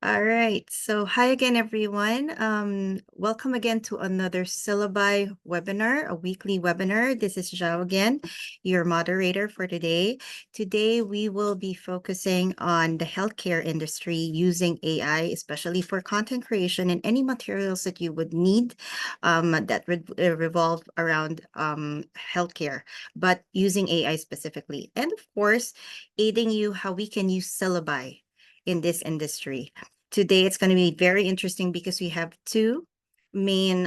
All right. So hi again, everyone. Welcome again to another Syllabi webinar, a weekly webinar. This is Zhao again, your moderator for today. Today, we will be focusing on the healthcare industry using AI, especially for content creation and any materials that you would need that revolve around healthcare, but using AI specifically. And of course, aiding you how we can use Syllabi in this industry. Today, it's going to be very interesting because we have two main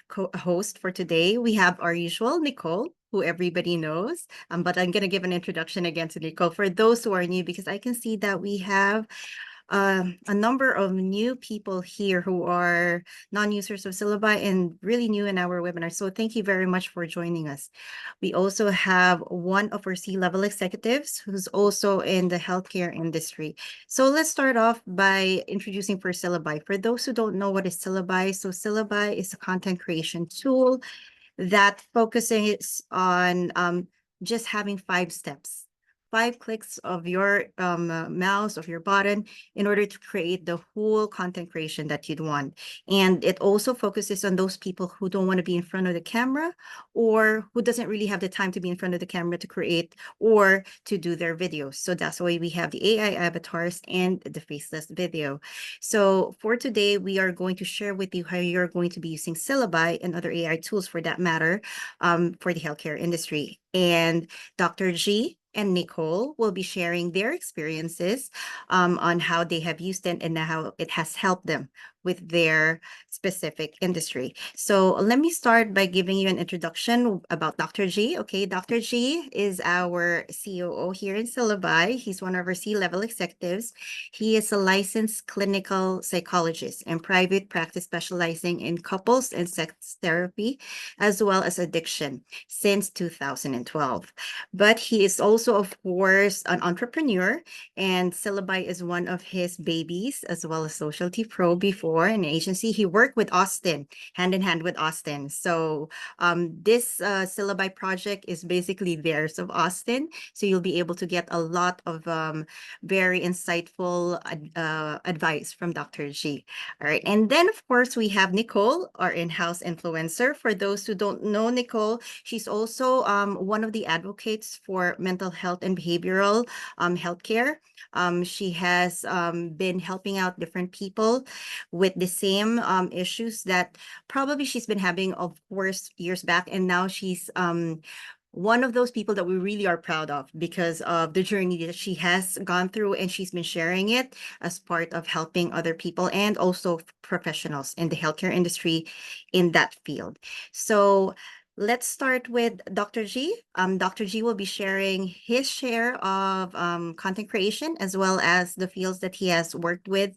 co-hosts for today. We have our usual Nicole, who everybody knows, but I'm going to give an introduction again to Nicole for those who are new because I can see that we have a number of new people here who are non-users of Syllabi and really new in our webinar. So thank you very much for joining us. We also have one of our C-level executives who's also in the healthcare industry. So let's start off by introducing for Syllabi. For those who don't know what is Syllabi, so Syllabi is a content creation tool that focuses on just having 5 steps, 5 clicks of your mouse, of your button, in order to create the whole content creation that you'd want. And it also focuses on those people who don't want to be in front of the camera or who doesn't really have the time to be in front of the camera to create or to do their videos. So that's why we have the AI avatars and the faceless video. So for today, we are going to share with you how you're going to be using Syllabi and other AI tools for that matter for the healthcare industry. And Dr. G and Nicole will be sharing their experiences on how they have used it and how it has helped them with their specific industry. So let me start by giving you an introduction about Dr. G. Okay, Dr. G is our COO here in Syllabi. He's one of our C-level executives. He is a licensed clinical psychologist and private practice specializing in couples and sex therapy, as well as addiction since 2012. But he is also, of course, an entrepreneur, and Syllabi is one of his babies, as well as Socialty Pro before an agency. He worked with Austin, hand in hand with Austin. So this Syllabi project is basically theirs of Austin. So you'll be able to get a lot of very insightful advice from Dr. G. All right. And then, of course, we have Nicole, our in-house influencer. For those who don't know Nicole, she's also one of the advocates for mental health and behavioral healthcare. She has been helping out different people with the same issues that probably she's been having, of course, years back. And now she's one of those people that we really are proud of because of the journey that she has gone through, and she's been sharing it as part of helping other people and also professionals in the healthcare industry in that field. So let's start with Dr. G. Dr. G will be sharing his share of content creation as well as the fields that he has worked with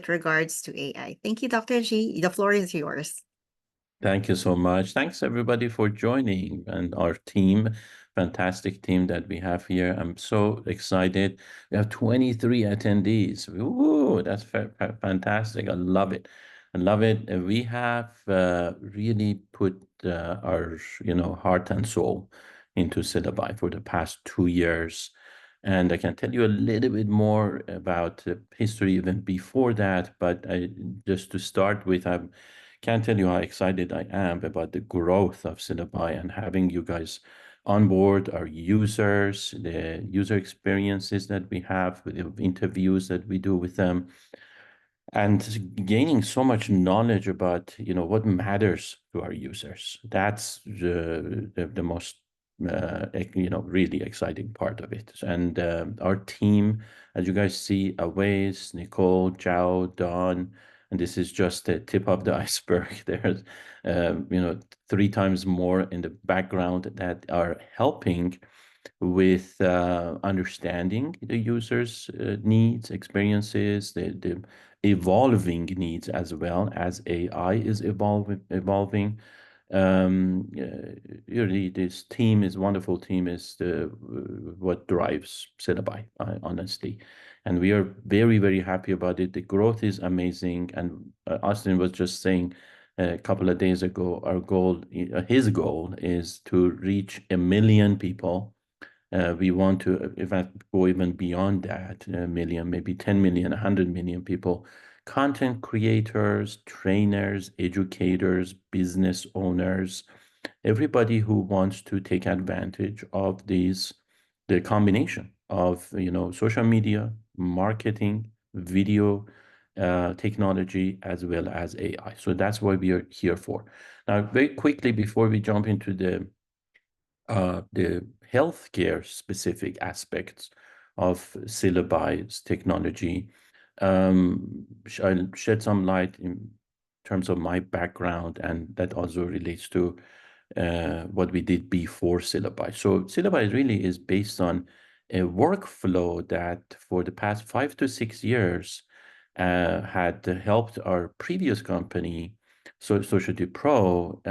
regards to AI. Thank you, Dr. G. The floor is yours. Thank you so much. Thanks everybody for joining and our team, fantastic team that we have here. I'm so excited. We have 23 attendees. Ooh, that's fantastic. I love it. I love it. We have really put our, heart and soul into Syllabi for the past 2 years. And I can tell you a little bit more about the history even before that. But just to start with, I'm can't tell you how excited I am about the growth of Cinebuy and having you guys on board, our users, the user experiences that we have, with the interviews that we do with them, and gaining so much knowledge about what matters to our users. That's the most really exciting part of it. And our team, as you guys see, Awais, Nicole, Zhao, Don, and this is just the tip of the iceberg. There's 3 times more in the background that are helping with understanding the user's needs, experiences, the evolving needs, as well as AI is evolving. Really, this team is wonderful. Team is what drives Cinebuy, honestly, and we are very, very happy about it. The growth is amazing, and Austin was just saying a couple of days ago, our goal, his goal, is to reach 1 million people We want to, in fact, go even beyond that, a million, maybe 10 million, 100 million people, content creators, trainers, educators, business owners, everybody who wants to take advantage of the combination of, social media, marketing, video, technology, as well as AI. So that's what we are here for. Now, very quickly, before we jump into the healthcare specific aspects of syllabi's technology, I'll shed some light in terms of my background, and that also relates to what we did before syllabi. So syllabi really is based on a workflow that for the past 5 to 6 years had helped our previous company, so Society Pro,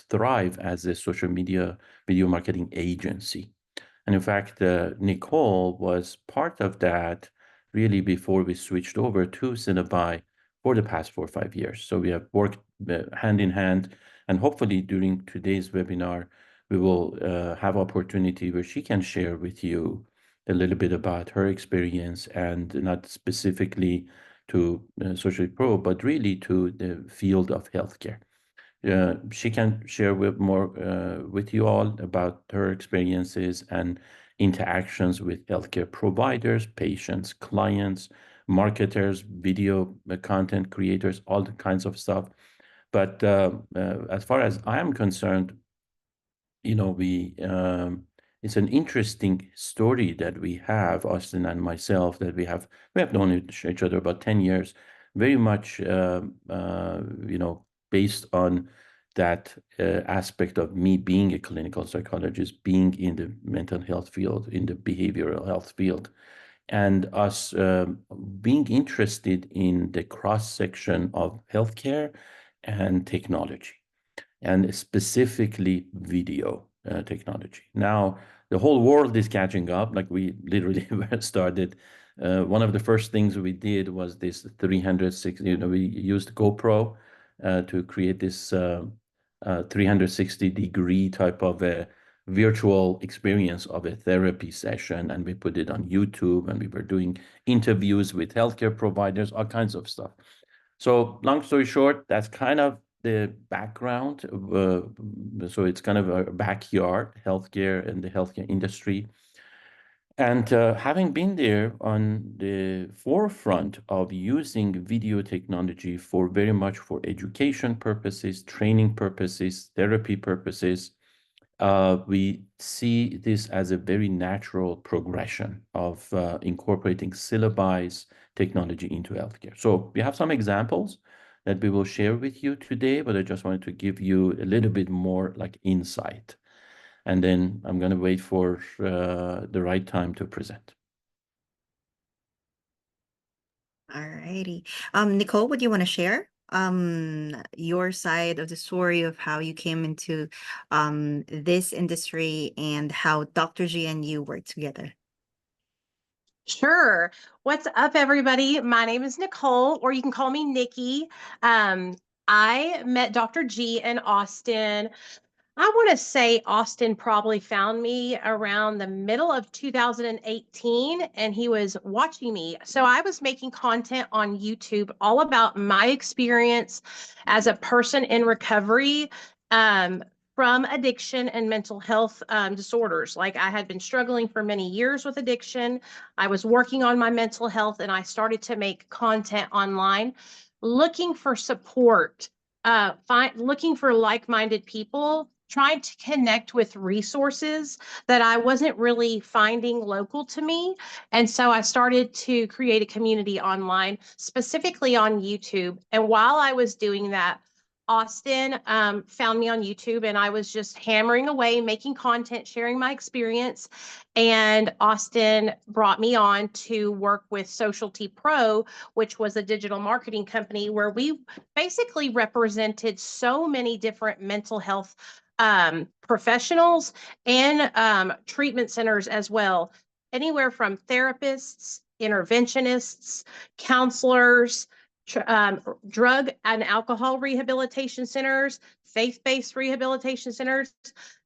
thrive as a social media video marketing agency. And in fact, Nicole was part of that really before we switched over to Cinebuy for the past 4 or 5 years. So we have worked hand in hand, and hopefully during today's webinar, we will have opportunity where she can share with you a little bit about her experience, and not specifically to Social Pro, but really to the field of healthcare. She can share with more with you all about her experiences and interactions with healthcare providers, patients, clients, marketers, video content creators, all the kinds of stuff. But as far as I am concerned, we it's an interesting story that we have, Austin and myself, that we have known each other about 10 years, very much based on that aspect of me being a clinical psychologist, being in the mental health field, in the behavioral health field, and us being interested in the cross section of healthcare and technology, and specifically video technology. Now, the whole world is catching up. Like, we literally started. One of the first things we did was this 360. We used GoPro to create this 360-degree type of a virtual experience of a therapy session, and we put it on YouTube, and we were doing interviews with healthcare providers, all kinds of stuff. So long story short, that's kind of the background. So it's kind of a backyard, healthcare and the healthcare industry. And having been there on the forefront of using video technology for very much for education purposes, training purposes, therapy purposes, we see this as a very natural progression of incorporating syllabi's technology into healthcare. So we have some examples that we will share with you today, but I just wanted to give you a little bit more like insight. And then I'm going to wait for the right time to present. All righty. Nicole, would you want to share your side of the story of how you came into this industry and how Dr. G and you work together? Sure. What's up, everybody? My name is Nicole, or you can call me Nikki. Um, I met Dr. G in Austin. I want to say Austin probably found me around the middle of 2018, and he was watching me. So I was making content on YouTube all about my experience as a person in recovery um, from addiction and mental health disorders. Like, I had been struggling for many years with addiction. I was working on my mental health, and I started to make content online looking for support, looking for like-minded people, trying to connect with resources that I wasn't really finding local to me. And so I started to create a community online, specifically on YouTube. And while I was doing that, Austin found me on YouTube, and I was just hammering away, making content, sharing my experience. And Austin brought me on to work with Socialty Pro, which was a digital marketing company where we basically represented so many different mental health professionals and treatment centers as well, anywhere from therapists, interventionists, counselors, drug and alcohol rehabilitation centers, faith-based rehabilitation centers,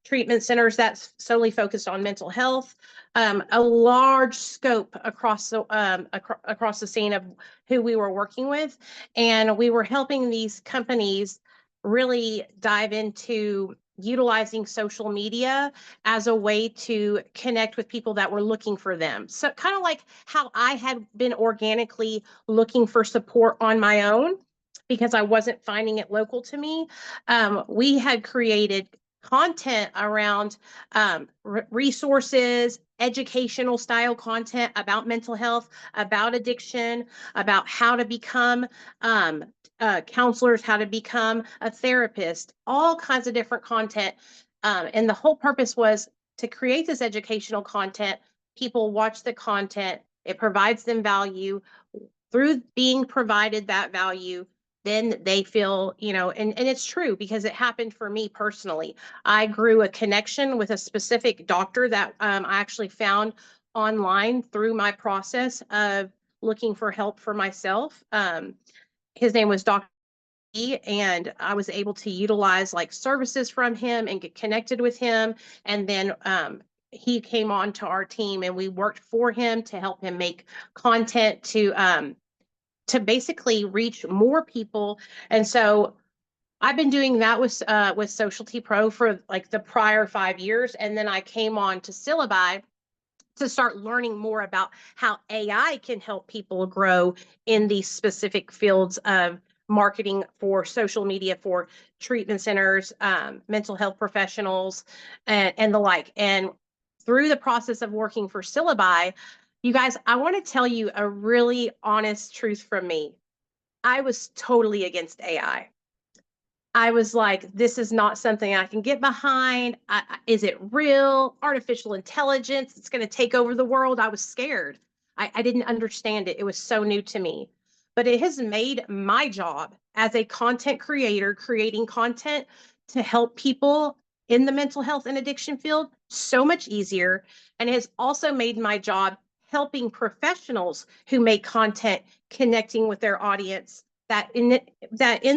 treatment centers that's solely focused on mental health, a large scope across across the scene of who we were working with, and we were helping these companies really dive into utilizing social media as a way to connect with people that were looking for them. So kind of like how I had been organically looking for support on my own because I wasn't finding it local to me. We had created content around resources, educational style content about mental health, about addiction, about how to become um, counselors, how to become a therapist, all kinds of different content. And the whole purpose was to create this educational content. People watch the content, it provides them value. Through being provided that value, then they feel, and it's true because it happened for me personally. I grew a connection with a specific doctor that I actually found online through my process of looking for help for myself. His name was Dr. And I was able to utilize like services from him and get connected with him. And then he came on to our team and we worked for him to help him make content to basically reach more people. And so I've been doing that with Socialty Pro for like the prior 5 years. And then I came on to Syllabi to start learning more about how AI can help people grow in these specific fields of marketing for social media for treatment centers, mental health professionals, and the like. And through the process of working for Syllabi, you guys, I want to tell you a really honest truth from me. I was totally against AI. I was like, this is not something I can get behind. Is it real? Artificial intelligence, it's going to take over the world. I was scared. I didn't understand it. It was so new to me. But it has made my job as a content creator, creating content to help people in the mental health and addiction field so much easier. And it has also made my job helping professionals who make content connecting with their audience that in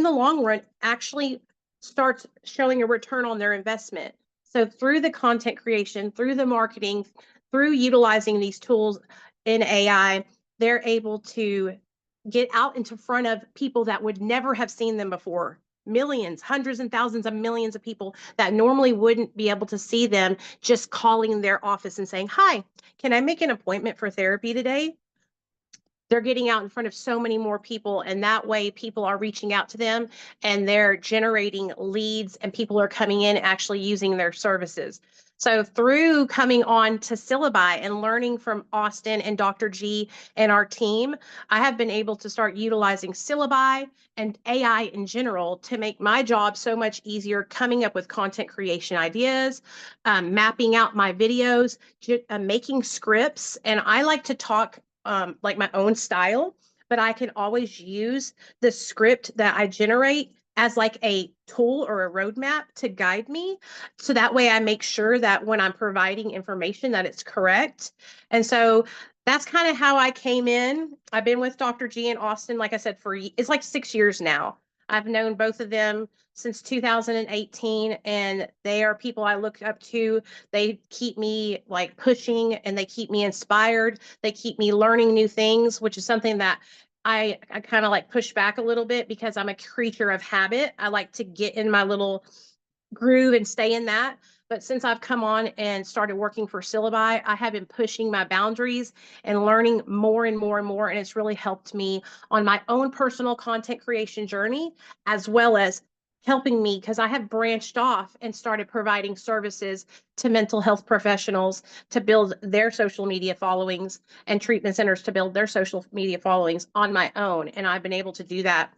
the long run actually starts showing a return on their investment. So through the content creation, through the marketing, through utilizing these tools in AI, they're able to get out into front of people that would never have seen them before. Millions, hundreds and thousands of millions of people that normally wouldn't be able to see them just calling their office and saying, "Hi, can I make an appointment for therapy today?" They're getting out in front of so many more people, and that way people are reaching out to them and they're generating leads and people are coming in actually using their services. So through coming on to Syllabi and learning from Austin and Dr. G and our team, I have been able to start utilizing Syllabi and AI in general to make my job so much easier, coming up with content creation ideas, mapping out my videos, making scripts. And I like to talk like my own style, but I can always use the script that I generate as like a tool or a roadmap to guide me. So that way I make sure that when I'm providing information that it's correct. And so that's kind of how I came in. I've been with Dr. G and Austin, like I said, it's like 6 years now. I've known both of them since 2018, and they are people I look up to. They keep me like pushing and they keep me inspired. They keep me learning new things, which is something that I kind of like push back a little bit because I'm a creature of habit. I like to get in my little groove and stay in that. But since I've come on and started working for Syllabi, I have been pushing my boundaries and learning more and more and more. And it's really helped me on my own personal content creation journey, as well as helping me because I have branched off and started providing services to mental health professionals to build their social media followings and treatment centers to build their social media followings on my own. And I've been able to do that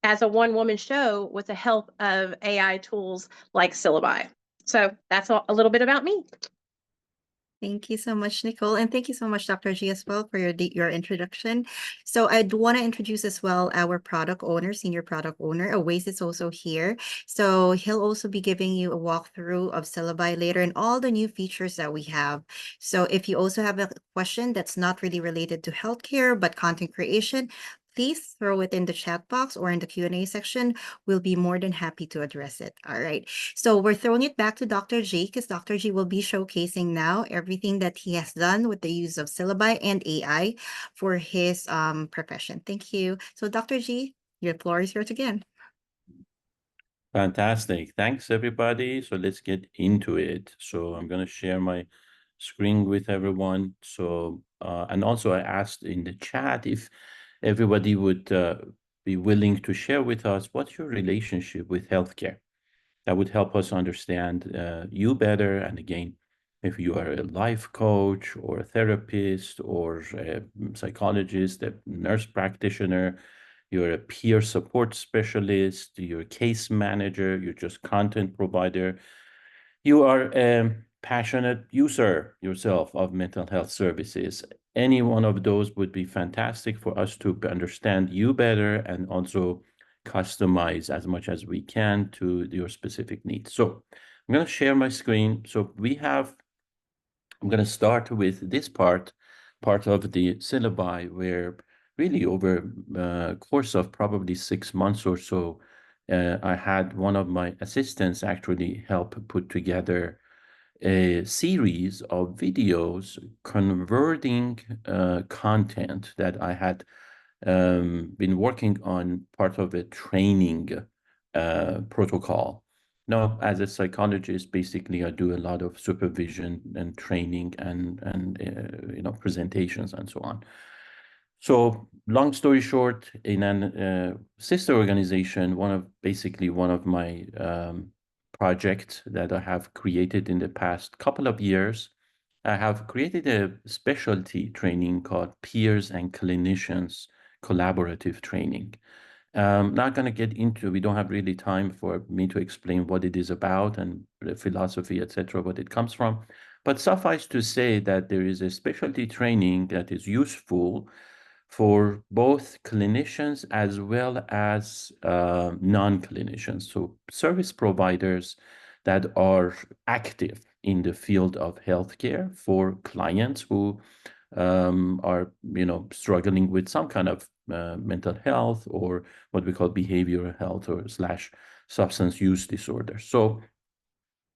as a one-woman show with the help of AI tools like Syllabi. So that's a little bit about me. Thank you so much, Nicole. And thank you so much, Dr. G, as well, for your introduction. So I do want to introduce as well our product owner, senior product owner. Awais is also here. So he'll also be giving you a walkthrough of Syllabi later and all the new features that we have. So if you also have a question that's not really related to healthcare, but content creation, please throw it in the chat box or in the Q&A section. We'll be more than happy to address it. All right. So we're throwing it back to Dr. G because Dr. G will be showcasing now everything that he has done with the use of syllabi and AI for his profession. Thank you. So Dr. G, your floor is yours again. Fantastic. Thanks, everybody. So let's get into it. So I'm going to share my screen with everyone. So, and also I asked in the chat if everybody would be willing to share with us what's your relationship with healthcare. That would help us understand you better. And again, if you are a life coach or a therapist or a psychologist, a nurse practitioner, you're a peer support specialist, you're a case manager, you're just content provider, you are a passionate user yourself of mental health services. Any one of those would be fantastic for us to understand you better and also customize as much as we can to your specific needs. So I'm going to share my screen. So I'm going to start with this part of the syllabi where really over a course of probably 6 months or so, I had one of my assistants actually help put together a series of videos converting content that I had been working on part of a training protocol. Now, as a psychologist, basically, I do a lot of supervision and training and presentations and so on. So, long story short, in an sister organization, one of my projects that I have created in the past couple of years, I have created a specialty training called Peers and Clinicians Collaborative Training. Not going to get into, we don't have really time for me to explain what it is about and the philosophy, etc., what it comes from. But suffice to say that there is a specialty training that is useful for both clinicians as well as non-clinicians, so service providers that are active in the field of healthcare for clients who are struggling with some kind of mental health or what we call behavioral health or slash substance use disorder. So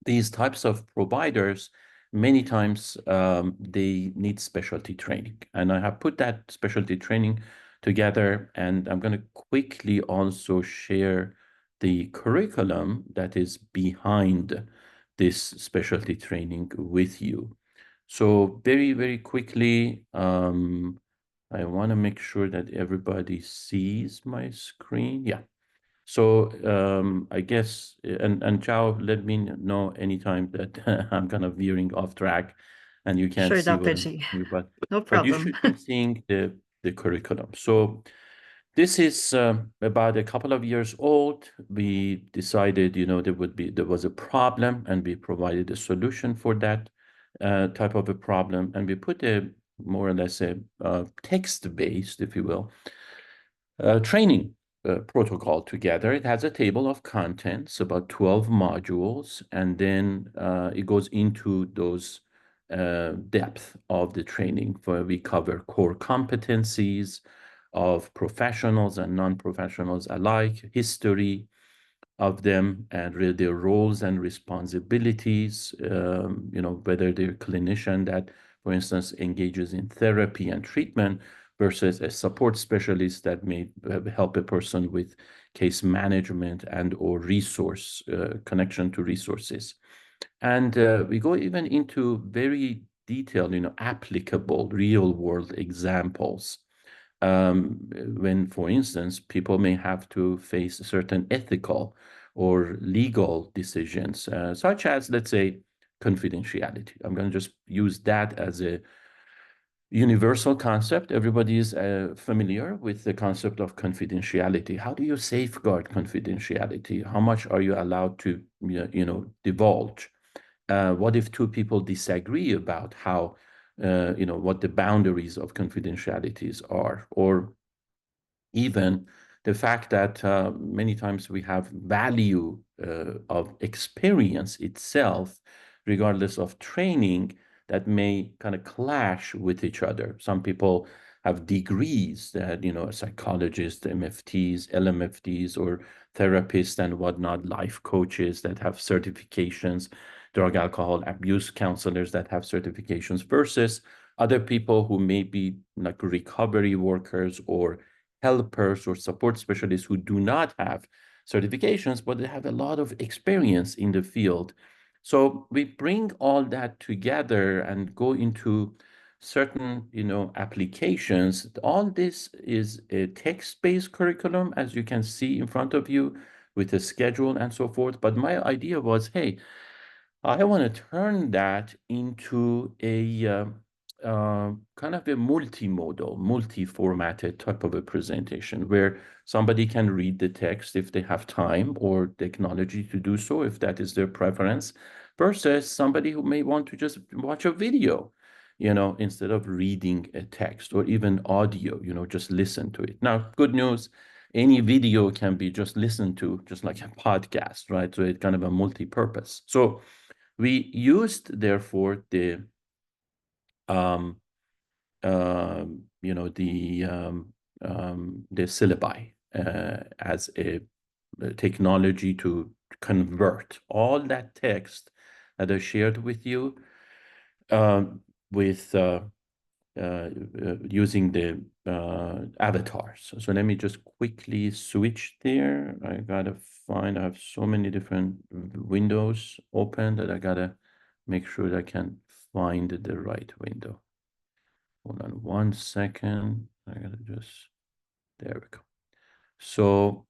these types of providers, many times they need specialty training. And I have put that specialty training together, and I'm going to quickly also share the curriculum that is behind this specialty training with you. So very, very quickly, I want to make sure that everybody sees my screen. Yeah. So I guess, and Chao, let me know anytime that I'm kind of veering off track and you can't Sure, see what Dr. I'm G. doing, No but you problem. should be seeing the curriculum. So this is about a couple of years old. We decided, there was a problem, and we provided a solution for that type of a problem, and we put a more or less a text-based, if you will, training protocol together. It has a table of contents, about 12 modules, and then it goes into those depth of the training where we cover core competencies of professionals and non-professionals alike, history of them and their roles and responsibilities, whether they're a clinician that, for instance, engages in therapy and treatment versus a support specialist that may help a person with case management and or resource connection to resources. And we go even into very detailed, applicable real world examples when, for instance, people may have to face certain ethical or legal decisions, such as, let's say, confidentiality. I'm going to just use that as a universal concept. Everybody is familiar with the concept of confidentiality. How do you safeguard confidentiality? How much are you allowed to, divulge? What if two people disagree about how, what the boundaries of confidentialities are? Or even the fact that many times we have value of experience itself, regardless of training, that may kind of clash with each other. Some people have degrees that, psychologists, MFTs, LMFTs, or therapists and whatnot, life coaches that have certifications, drug alcohol abuse counselors that have certifications, versus other people who may be like recovery workers or helpers or support specialists who do not have certifications, but they have a lot of experience in the field. So we bring all that together and go into certain, applications. All this is a text-based curriculum, as you can see in front of you, with a schedule and so forth. But my idea was, hey, I want to turn that into a kind of a multimodal, multi-formatted type of a presentation where somebody can read the text if they have time or technology to do so, if that is their preference, versus somebody who may want to just watch a video, instead of reading a text, or even audio, just listen to it. Now, good news, any video can be just listened to, just like a podcast, right? So it's kind of a multi-purpose. So we used, therefore, um, the syllabi as a technology to convert all that text that I shared with you, with using the avatars. So let me just quickly switch there. I gotta find, I have so many different windows open that I gotta make sure that I can find the right window. Hold on 1 second. I gotta just, there we go. So,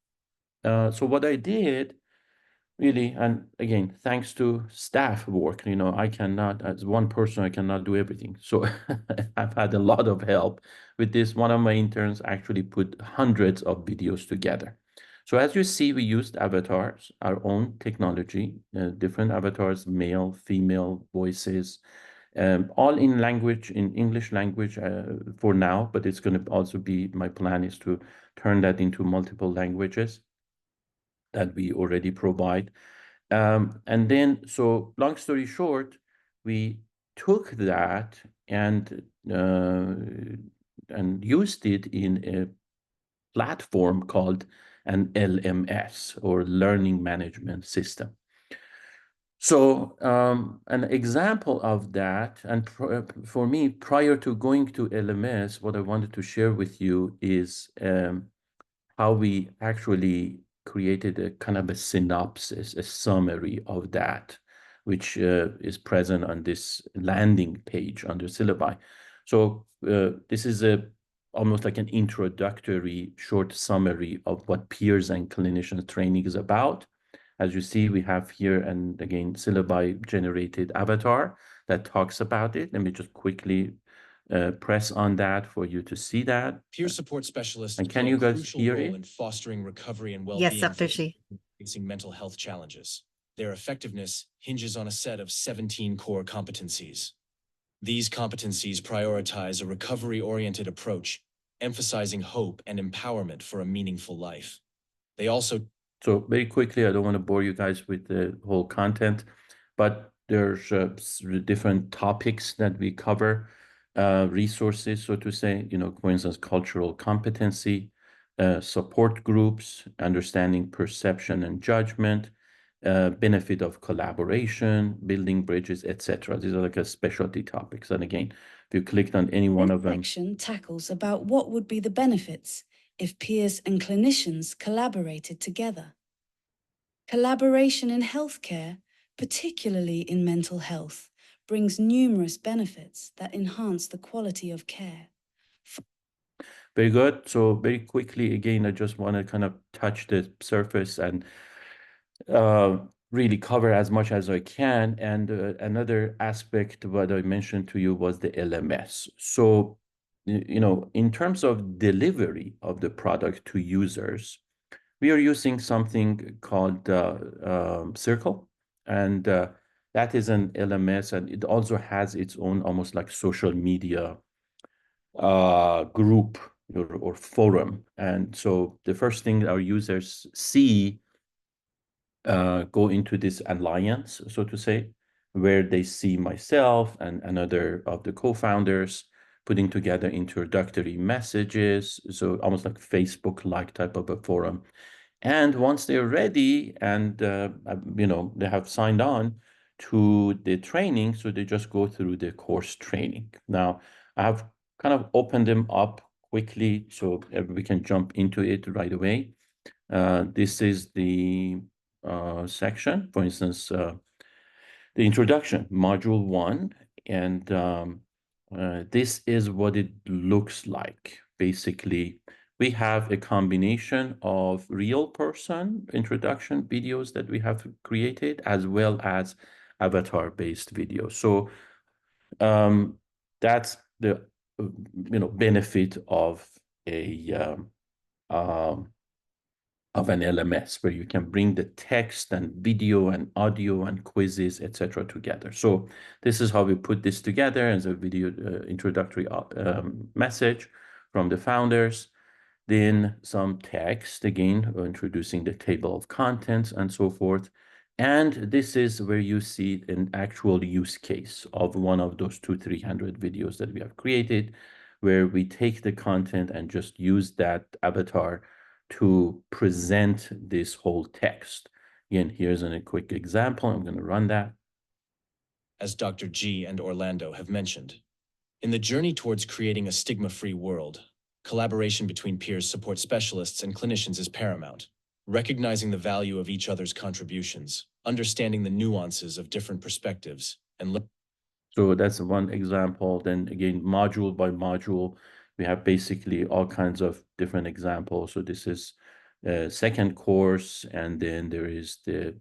so what I did, really, and again, thanks to staff work, I cannot, as one person, I cannot do everything. So I've had a lot of help with this. One of my interns actually put hundreds of videos together. So as you see, we used avatars, our own technology, different avatars, male, female voices, all in language, in English language for now, but it's going to also be, my plan is to turn that into multiple languages that we already provide. And then, so long story short, we took that and used it in a platform called an LMS, or Learning Management System. So an example of that, and for me, prior to going to LMS, what I wanted to share with you is how we actually created a kind of a synopsis, a summary of that, which is present on this landing page under syllabi. So this is almost like an introductory short summary of what peers and clinicians training is about. As you see, we have here, and again, syllabi generated avatar that talks about it. Let me just quickly press on that for you to see that. Peer support specialists And can play you a guys crucial hear role it? in fostering recovery and Yes, well-being Dr. for Shi. people facing mental health challenges. Their effectiveness hinges on a set of 17 core competencies. These competencies prioritize a recovery-oriented approach, emphasizing hope and empowerment for a meaningful life. They also So very quickly, I don't want to bore you guys with the whole content, but there's different topics that we cover, resources, so to say, for instance, cultural competency, support groups, understanding perception and judgment, benefit of collaboration, building bridges, etc. These are like a specialty topics. And again, if you clicked on any one This of them, section tackles about what would be the benefits if peers and clinicians collaborated together. Collaboration in healthcare, particularly in mental health, brings numerous benefits that enhance the quality of care. very good. So very quickly, again, I just want to kind of touch the surface and uh, really cover as much as I can. And another aspect what I mentioned to you was the LMS. So, in terms of delivery of the product to users, we are using something called Circle, and that is an LMS, and it also has its own almost like social media group or forum. And so the first thing our users see go into this alliance, so to say, where they see myself and another of the co-founders putting together introductory messages, so almost like Facebook-like type of a forum. And once they're ready and they have signed on to the training, so they just go through the course training. Now, I have kind of opened them up quickly so we can jump into it right away. This is the section, for instance, the introduction, module 1, and this is what it looks like. Basically, we have a combination of real person introduction videos that we have created as well as avatar-based videos. So that's the benefit of a of an LMS where you can bring the text and video and audio and quizzes, etc., together. So this is how we put this together as a video introductory message from the founders. Then some text, again, introducing the table of contents and so forth. And this is where you see an actual use case of one of those 200-300 videos that we have created, where we take the content and just use that avatar to present this whole text. Again, here's a quick example. I'm going to run that. As Dr. G and Orlando have mentioned, in the journey towards creating a stigma-free world, collaboration between peer support specialists and clinicians is paramount. Recognizing the value of each other's contributions, understanding the nuances of different perspectives, and so that's one example. Then again, module by module, we have basically all kinds of different examples. So this is second course, and then there is the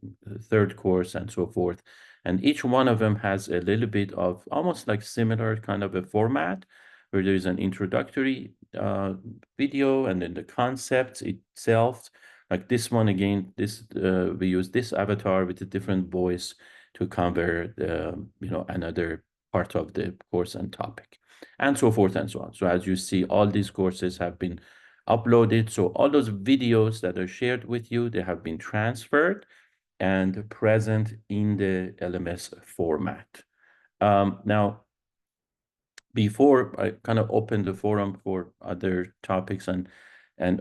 third course and so forth. And each one of them has a little bit of almost like similar kind of a format where there is an introductory video and then the concept itself. Like this one, again, we use this avatar with a different voice to cover another part of the course and topic, and so forth and so on. So as you see, all these courses have been uploaded. So all those videos that are shared with you, they have been transferred and present in the LMS format. Now, before I kind of open the forum for other topics and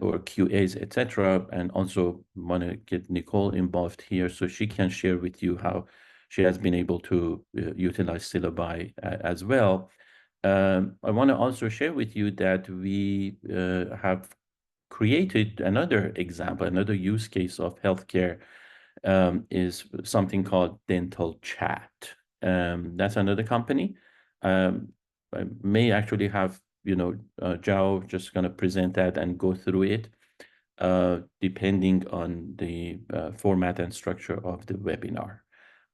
or QAs, etc., and also want to get Nicole involved here so she can share with you how she has been able to utilize Syllabi as well. I want to also share with you that we have created another example, another use case of healthcare is something called Dental Chat. That's another company. I may actually have, Zhao just going to present that and go through it, depending on the format and structure of the webinar.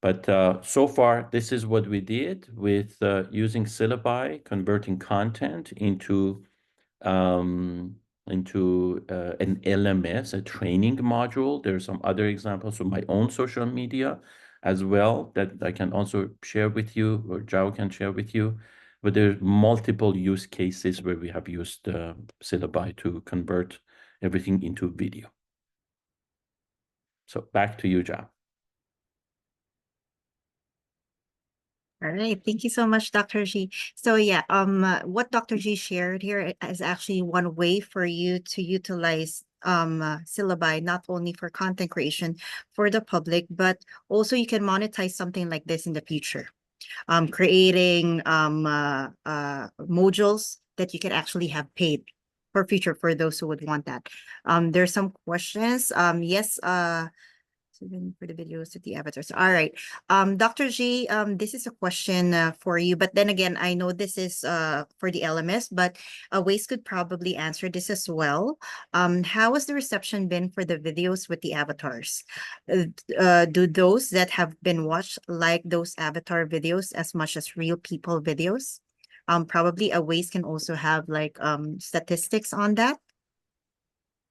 But so far, this is what we did with using Syllabi, converting content into an LMS, a training module. There are some other examples of my own social media as well that I can also share with you, or Zhao can share with you. But there are multiple use cases where we have used Syllabi to convert everything into video. So back to you, Zhao. All right, thank you so much, Dr. G. So yeah, what Dr. G shared here is actually one way for you to utilize Syllabi, not only for content creation for the public, but also you can monetize something like this in the future. Creating modules that you can actually have paid for future for those who would want that. There's some questions. Yes, so then for the videos to the avatars. All right. Dr. G, this is a question for you, but then again, I know this is for the LMS, but Waze could probably answer this as well. How has the reception been for the videos with the avatars? Do those that have been watched like those avatar videos as much as real people videos? Probably a Waze can also have like statistics on that.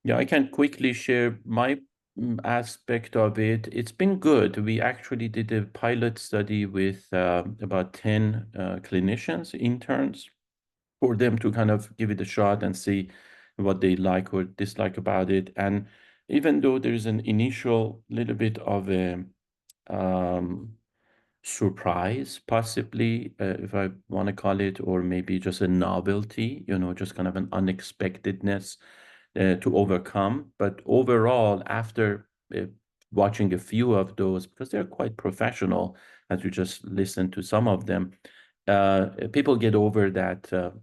Yeah, I can quickly share my aspect of it. It's been good. We actually did a pilot study with about 10 clinicians, interns, for them to kind of give it a shot and see what they like or dislike about it. And even though there's an initial little bit of a surprise, possibly, if I want to call it, or maybe just a novelty, just kind of an unexpectedness to overcome. But overall, after watching a few of those, because they're quite professional, as you just listened to some of them, people get over that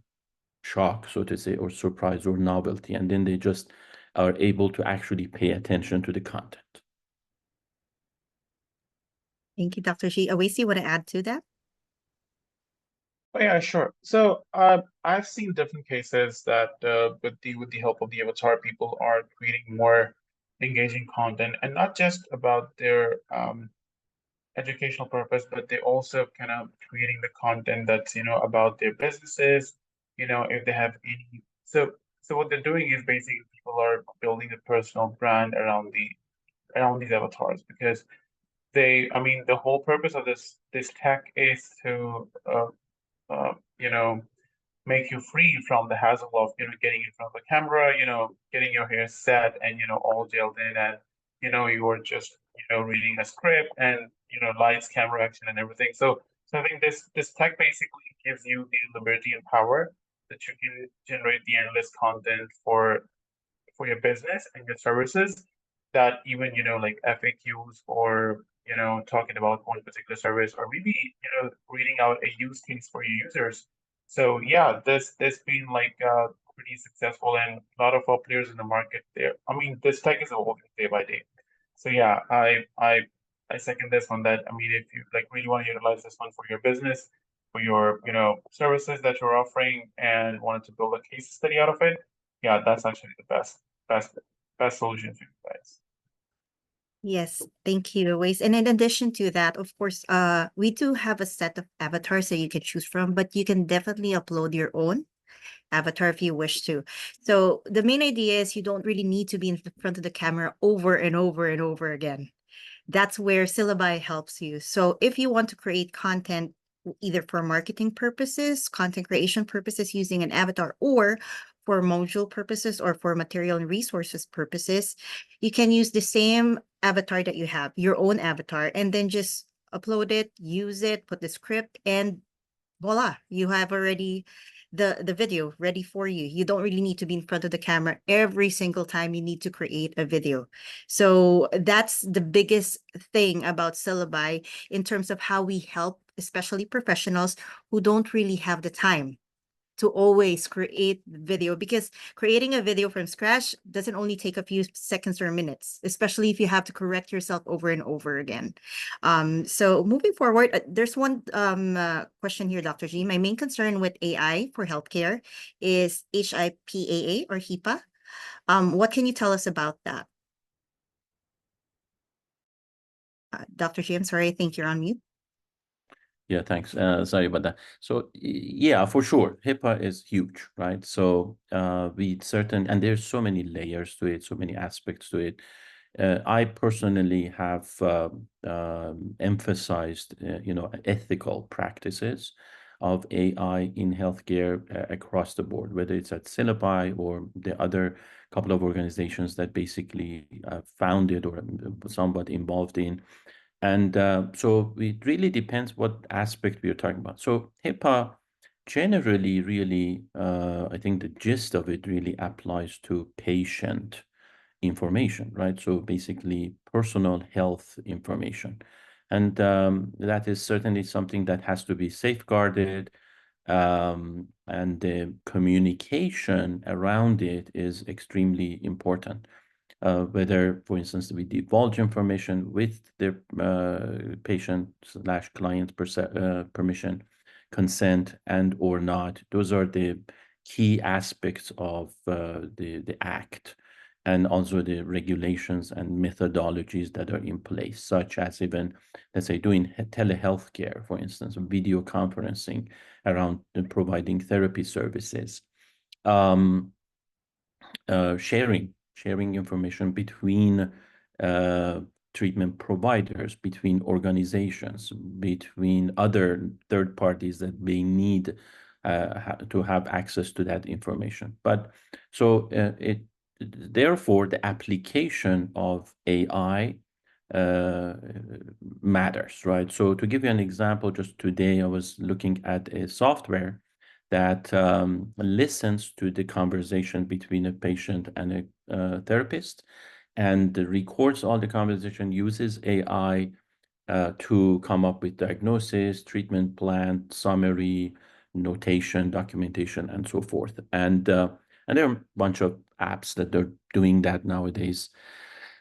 shock, so to say, or surprise or novelty, and then they just are able to actually pay attention to the content. Thank you, Dr. Shi. Awais, you want to add to that? Oh, yeah, sure. So I've seen different cases that with the help of the avatar, people are creating more engaging content, and not just about their educational purpose, but they also kind of creating the content that's about their businesses, if they have any. So what they're doing is basically people are building a personal brand around these avatars because I mean, the whole purpose of this tech is to you know, make you free from the hassle of, getting in front of the camera, getting your hair set and, all gelled in and, you are just, reading a script and, lights, camera action and everything. So I think this tech basically gives you the liberty and power that you can generate the endless content for your business and your services that even like FAQs or talking about one particular service or maybe reading out a use case for your users. So yeah, this been like pretty successful and a lot of our players in the market there. I mean, this tech is evolving day by day. So yeah, I second this one that I mean if you like really want to utilize this one for your business, for your services that you're offering and wanted to build a case study out of it, yeah, that's actually the best best solution for you guys. Yes, thank you, Awais. And in addition to that, of course, we do have a set of avatars that you can choose from, but you can definitely upload your own avatar if you wish to. So the main idea is you don't really need to be in front of the camera over and over and over again. That's where Syllabi helps you. So if you want to create content either for marketing purposes, content creation purposes using an avatar, or for module purposes or for material and resources purposes, you can use the same avatar that you have, your own avatar, and then just upload it, use it, put the script, and voila, you have already the video ready for you. You don't really need to be in front of the camera every single time you need to create a video. So that's the biggest thing about Syllabi in terms of how we help, especially professionals who don't really have the time to always create video, because creating a video from scratch doesn't only take a few seconds or minutes, especially if you have to correct yourself over and over again. So moving forward, there's one question here, Dr. G. My main concern with AI for healthcare is HIPAA or HIPAA. What can you tell us about that? Dr. G, I'm sorry, I think you're on mute. Yeah, thanks. Sorry about that. So yeah, for sure, HIPAA is huge, right? So and there's so many layers to it, so many aspects to it. I personally have emphasized, ethical practices of AI in healthcare across the board, whether it's at Syllabi or the other couple of organizations that basically founded or somewhat involved in. And so it really depends what aspect we are talking about. So HIPAA generally, really, I think the gist of it really applies to patient information, right? So basically personal health information. And that is certainly something that has to be safeguarded. And the communication around it is extremely important. Whether, for instance, we divulge information with the patient/client permission, consent, and or not. Those are the key aspects of the act, and also the regulations and methodologies that are in place, such as even, let's say, doing telehealth care, for instance, video conferencing around providing therapy services. Sharing information between treatment providers, between organizations, between other third parties that may need to have access to that information. But so therefore, the application of AI matters, right? So to give you an example, just today I was looking at a software that listens to the conversation between a patient and a therapist and records all the conversation, uses AI to come up with diagnosis, treatment plan, summary, notation, documentation, and so forth. And there are a bunch of apps that are doing that nowadays.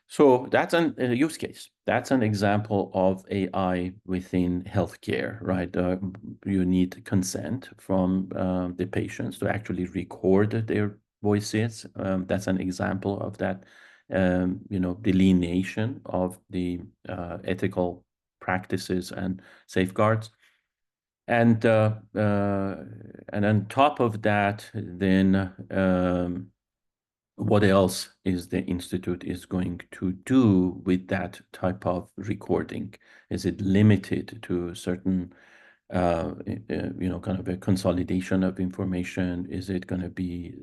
So that's a use case. That's an example of AI within healthcare, right? You need consent from the patients to actually record their voices. That's an example of that, delineation of the ethical practices and safeguards. And on top of that, then what else is the institute is going to do with that type of recording? Is it limited to certain, kind of a consolidation of information? Is it going to be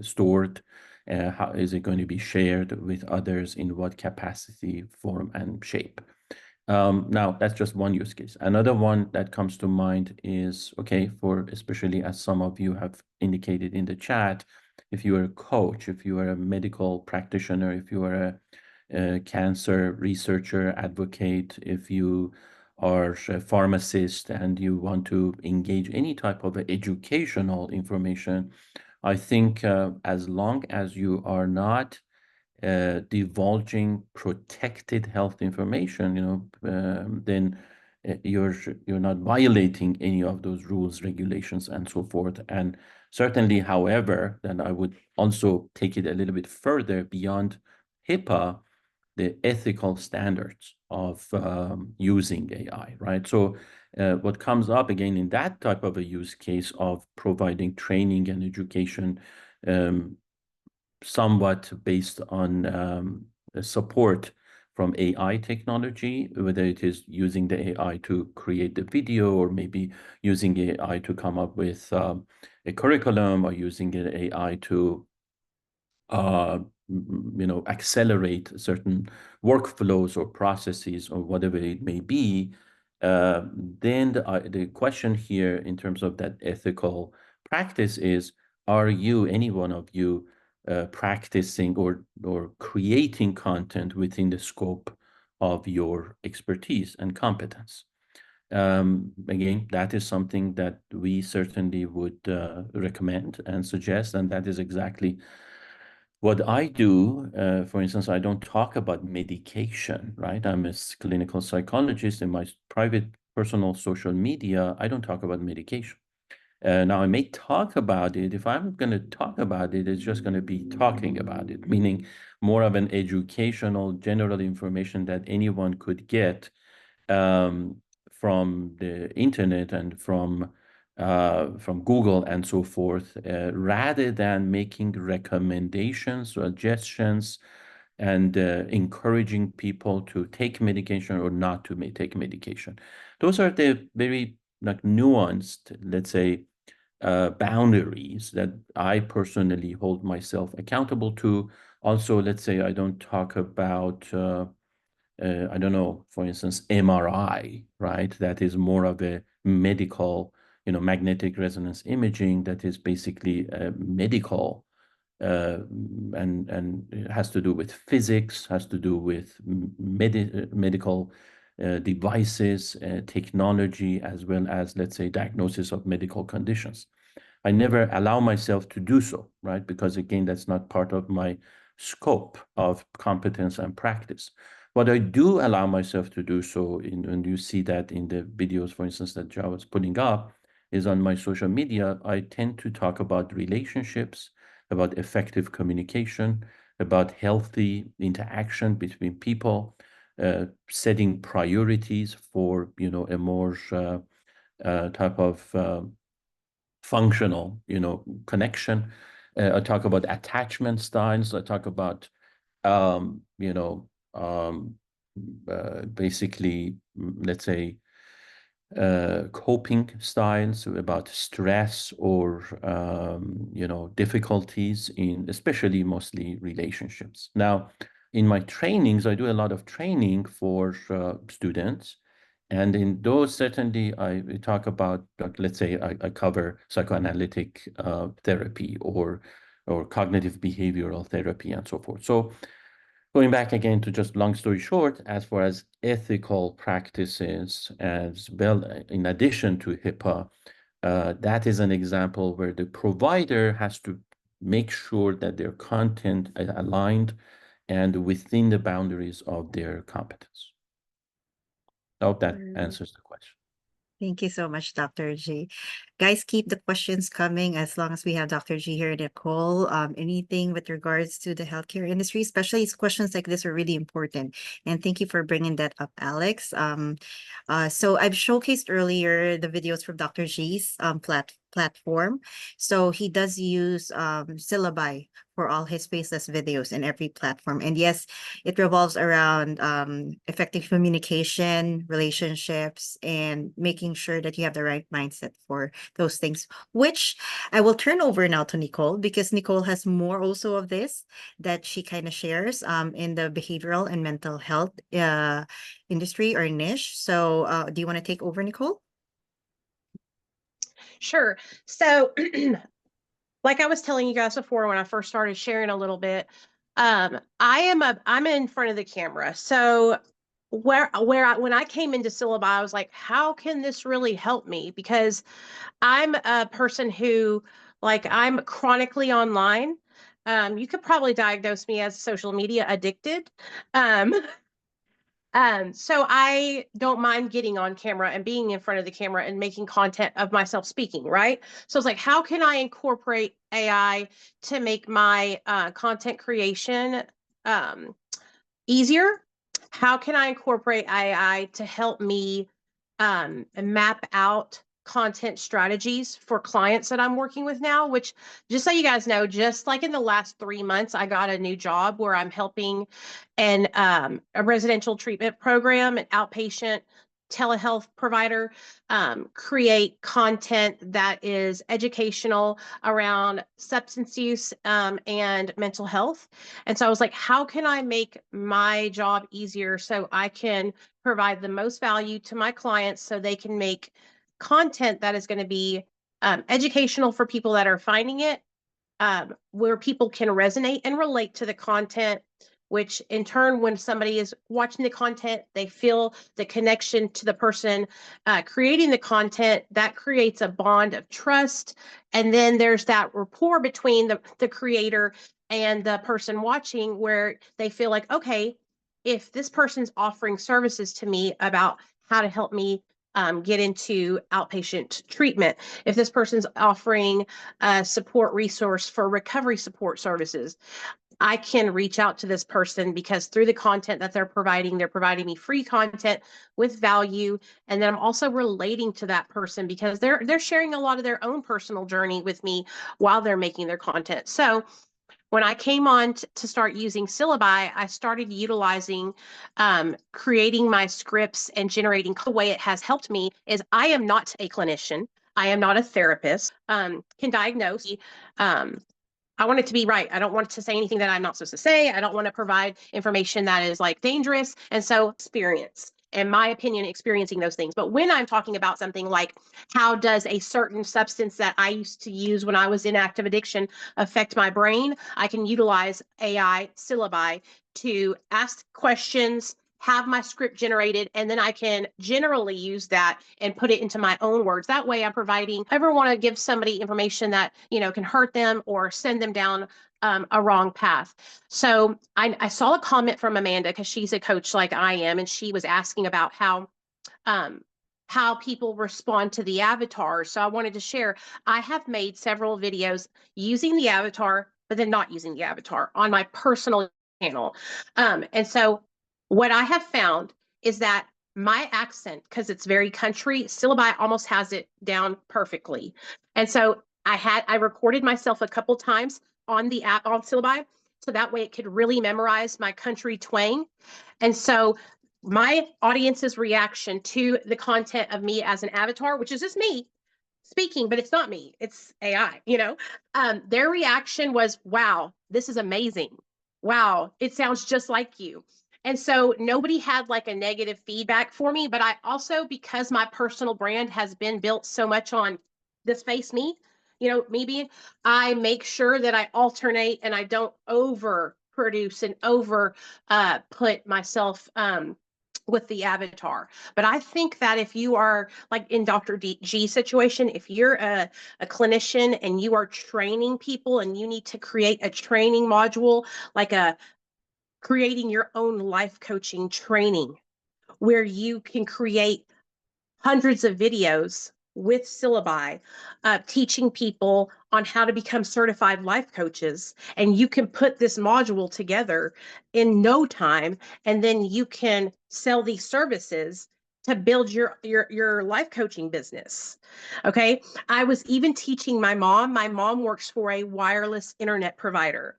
stored? How is it going to be shared with others? In what capacity, form, and shape? Now, that's just one use case. Another one that comes to mind is, okay, for especially as some of you have indicated in the chat, if you are a coach, if you are a medical practitioner, if you are a cancer researcher, advocate, if you are a pharmacist and you want to engage any type of educational information, I think as long as you are not divulging protected health information, then you're not violating any of those rules, regulations, and so forth. And certainly, however, then I would also take it a little bit further beyond HIPAA, the ethical standards of using AI, right? So what comes up again in that type of a use case of providing training and education, somewhat based on support from AI technology, whether it is using the AI to create the video or maybe using AI to come up with a curriculum, or using the AI to accelerate certain workflows or processes or whatever it may be. Then the question here in terms of that ethical practice is, are you, any one of you, practicing or creating content within the scope of your expertise and competence? Again, that is something that we certainly would recommend and suggest, and that is exactly what I do. For instance, I don't talk about medication, right? I'm a clinical psychologist. In my private, personal social media, I don't talk about medication. Now, I may talk about it. If I'm going to talk about it, it's just going to be talking about it, meaning more of an educational, general information that anyone could get um, from the internet and from Google and so forth, rather than making recommendations, suggestions, and encouraging people to take medication or not to take medication. Those are the very like nuanced, let's say, boundaries that I personally hold myself accountable to. Also, let's say I don't talk about I don't know, for instance, MRI, right? That is more of a medical, magnetic resonance imaging that is basically medical, and it has to do with physics, has to do with medical devices, technology, as well as, let's say, diagnosis of medical conditions. I never allow myself to do so, right? Because again, that's not part of my scope of competence and practice. What I do allow myself to do so, and you see that in the videos, for instance, that Java was putting up, is on my social media, I tend to talk about relationships, about effective communication, about healthy interaction between people, setting priorities for, a more type of functional, connection. I talk about attachment styles. I talk about, um, you know, um, basically, let's say, coping styles, about stress or, difficulties in, especially mostly relationships. Now, in my trainings, I do a lot of training for students. And in those, certainly, I talk about, like, let's say I cover psychoanalytic therapy or cognitive behavioral therapy and so forth. So going back again to just long story short, as far as ethical practices as well, in addition to HIPAA, that is an example where the provider has to make sure that their content is aligned and within the boundaries of their competence. I hope that answers the question. Thank you so much, Dr. G. Guys, keep the questions coming as long as we have Dr. G here, Nicole. Anything with regards to the healthcare industry, especially questions like this are really important. And thank you for bringing that up, Alex. So I've showcased earlier the videos from Dr. G's platform. So he does use syllabi for all his faceless videos in every platform. And yes, it revolves around effective communication, relationships, and making sure that you have the right mindset for those things, which I will turn over now to Nicole, because Nicole has more also of this that she kind of shares in the behavioral and mental health industry or niche. So do you want to take over, Nicole? Sure. So, like I was telling you guys before when I first started sharing a little bit, I'm in front of the camera. So when I came into Syllabi, I was like, how can this really help me? Because I'm a person who, like, I'm chronically online. You could probably diagnose me as social media addicted. Um, so I don't mind getting on camera and being in front of the camera and making content of myself speaking, right? So it's like, how can I incorporate AI to make my content creation easier? How can I incorporate AI to help me map out content strategies for clients that I'm working with now? Which, just so you guys know, just like in the last 3 months, I got a new job where I'm helping a residential treatment program, an outpatient telehealth provider, create content that is educational around substance use and mental health. And so I was like, how can I make my job easier so I can provide the most value to my clients so they can make content that is going to be educational for people that are finding it, where people can resonate and relate to the content, which in turn, when somebody is watching the content, they feel the connection to the person creating the content. That creates a bond of trust. And then there's that rapport between the creator and the person watching, where they feel like, okay, if this person's offering services to me about how to help me get into outpatient treatment, if this person's offering a support resource for recovery support services, I can reach out to this person because through the content that they're providing me free content with value. And then I'm also relating to that person because they're sharing a lot of their own personal journey with me while they're making their content. So when I came on to start using Syllabi, I started utilizing creating my scripts and generating. The way it has helped me is I am not a clinician. I am not a therapist, can diagnose. I want it to be right. I don't want to say anything that I'm not supposed to say. I don't want to provide information that is like dangerous. And so experience, in my opinion, experiencing those things. But when I'm talking about something like how does a certain substance that I used to use when I was in active addiction affect my brain, I can utilize AI syllabi to ask questions, have my script generated, and then I can generally use that and put it into my own words. That way I'm providing, if I ever want to give somebody information that, can hurt them or send them down a wrong path. So I saw a comment from Amanda because she's a coach like I am, and she was asking about how people respond to the avatar. So I wanted to share, I have made several videos using the avatar, but then not using the avatar on my personal channel. And so what I have found is that my accent, because it's very country, Syllabi almost has it down perfectly. And so I recorded myself a couple times on the app on Syllabi, so that way it could really memorize my country twang. And so my audience's reaction to the content of me as an avatar, which is just me speaking, but it's not me, it's AI, their reaction was, wow, this is amazing. wow, it sounds just like you. And so nobody had like a negative feedback for me. But I also, because my personal brand has been built so much on this face me, me being, I make sure that I alternate and I don't over produce and over put myself with the avatar. But I think that if you are like in Dr. G situation, if you're a clinician and you are training people and you need to create a training module, like a creating your own life coaching training where you can create hundreds of videos with syllabi teaching people on how to become certified life coaches. And you can put this module together in no time, and then you can sell these services to build your life coaching business. Okay. I was even teaching my mom. My mom works for a wireless internet provider,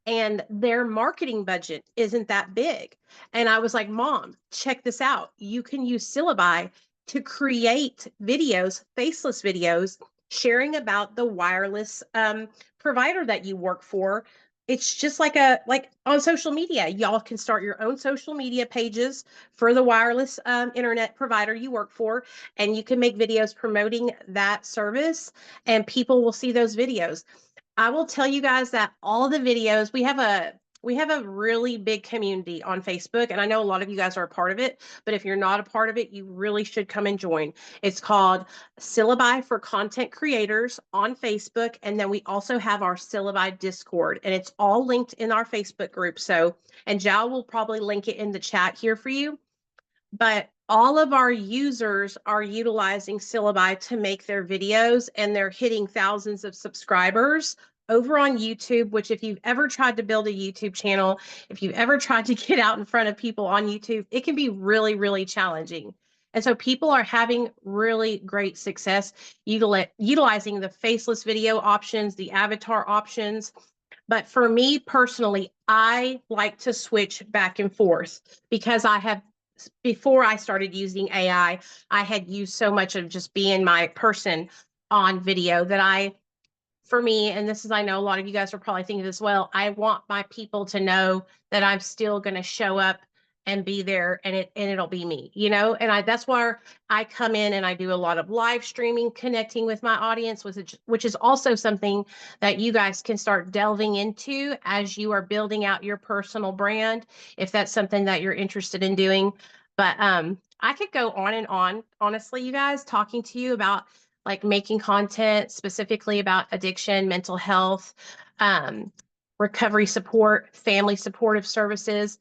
and their marketing budget isn't that big. And I was like, Mom, check this out. You can use syllabi to create videos, faceless videos, sharing about the wireless provider that you work for. It's just like on social media. Y'all can start your own social media pages for the wireless internet provider you work for, and you can make videos promoting that service, and people will see those videos. I will tell you guys that all the videos, we have a really big community on Facebook, and I know a lot of you guys are a part of it, but if you're not a part of it, you really should come and join. It's called Syllabi for Content Creators on Facebook, and then we also have our Syllabi Discord, and it's all linked in our Facebook group. So, and Jao will probably link it in the chat here for you. But all of our users are utilizing Syllabi to make their videos, and they're hitting thousands of subscribers over on YouTube, which if you've ever tried to build a YouTube channel, if you've ever tried to get out in front of people on YouTube, it can be really, really challenging. And so people are having really great success utilizing the faceless video options, the avatar options. But for me personally, I like to switch back and forth because I have, before I started using AI, I had used so much of just being my person on video that for me, and this is, I know a lot of you guys are probably thinking as well, I want my people to know that I'm still going to show up and be there, and it'll be me, and that's where I come in and I do a lot of live streaming, connecting with my audience, which is also something that you guys can start delving into as you are building out your personal brand, if that's something that you're interested in doing. But I could go on and on, honestly, you guys, talking to you about like making content specifically about addiction, mental health, um, recovery support, family supportive services.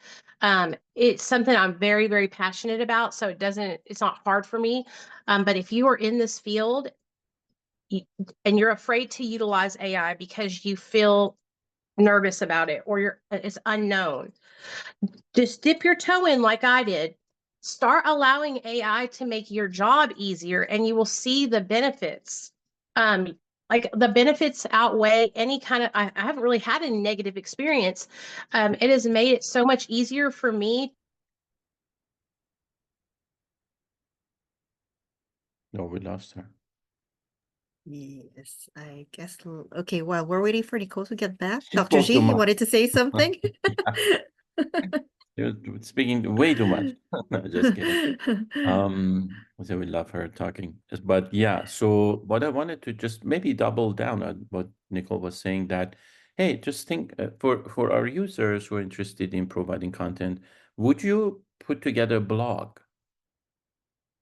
It's something I'm very, very passionate about. So it's not hard for me. But if you are in this field you, and you're afraid to utilize AI because you feel nervous about it or it's unknown, just dip your toe in like I did. Start allowing AI to make your job easier, and you will see the benefits. Um, like the benefits outweigh any kind of. I haven't really had a negative experience. It has made it so much easier for me. No, we lost her. Yes, I guess. Okay, well, we're waiting for Nicole to get back. She Dr. spoke G, too you much. wanted to say something? You're speaking way too much. No, just kidding. So we love her talking. But yeah, so what I wanted to just maybe double down on what Nicole was saying, that, hey, just think, for our users who are interested in providing content, would you put together a blog?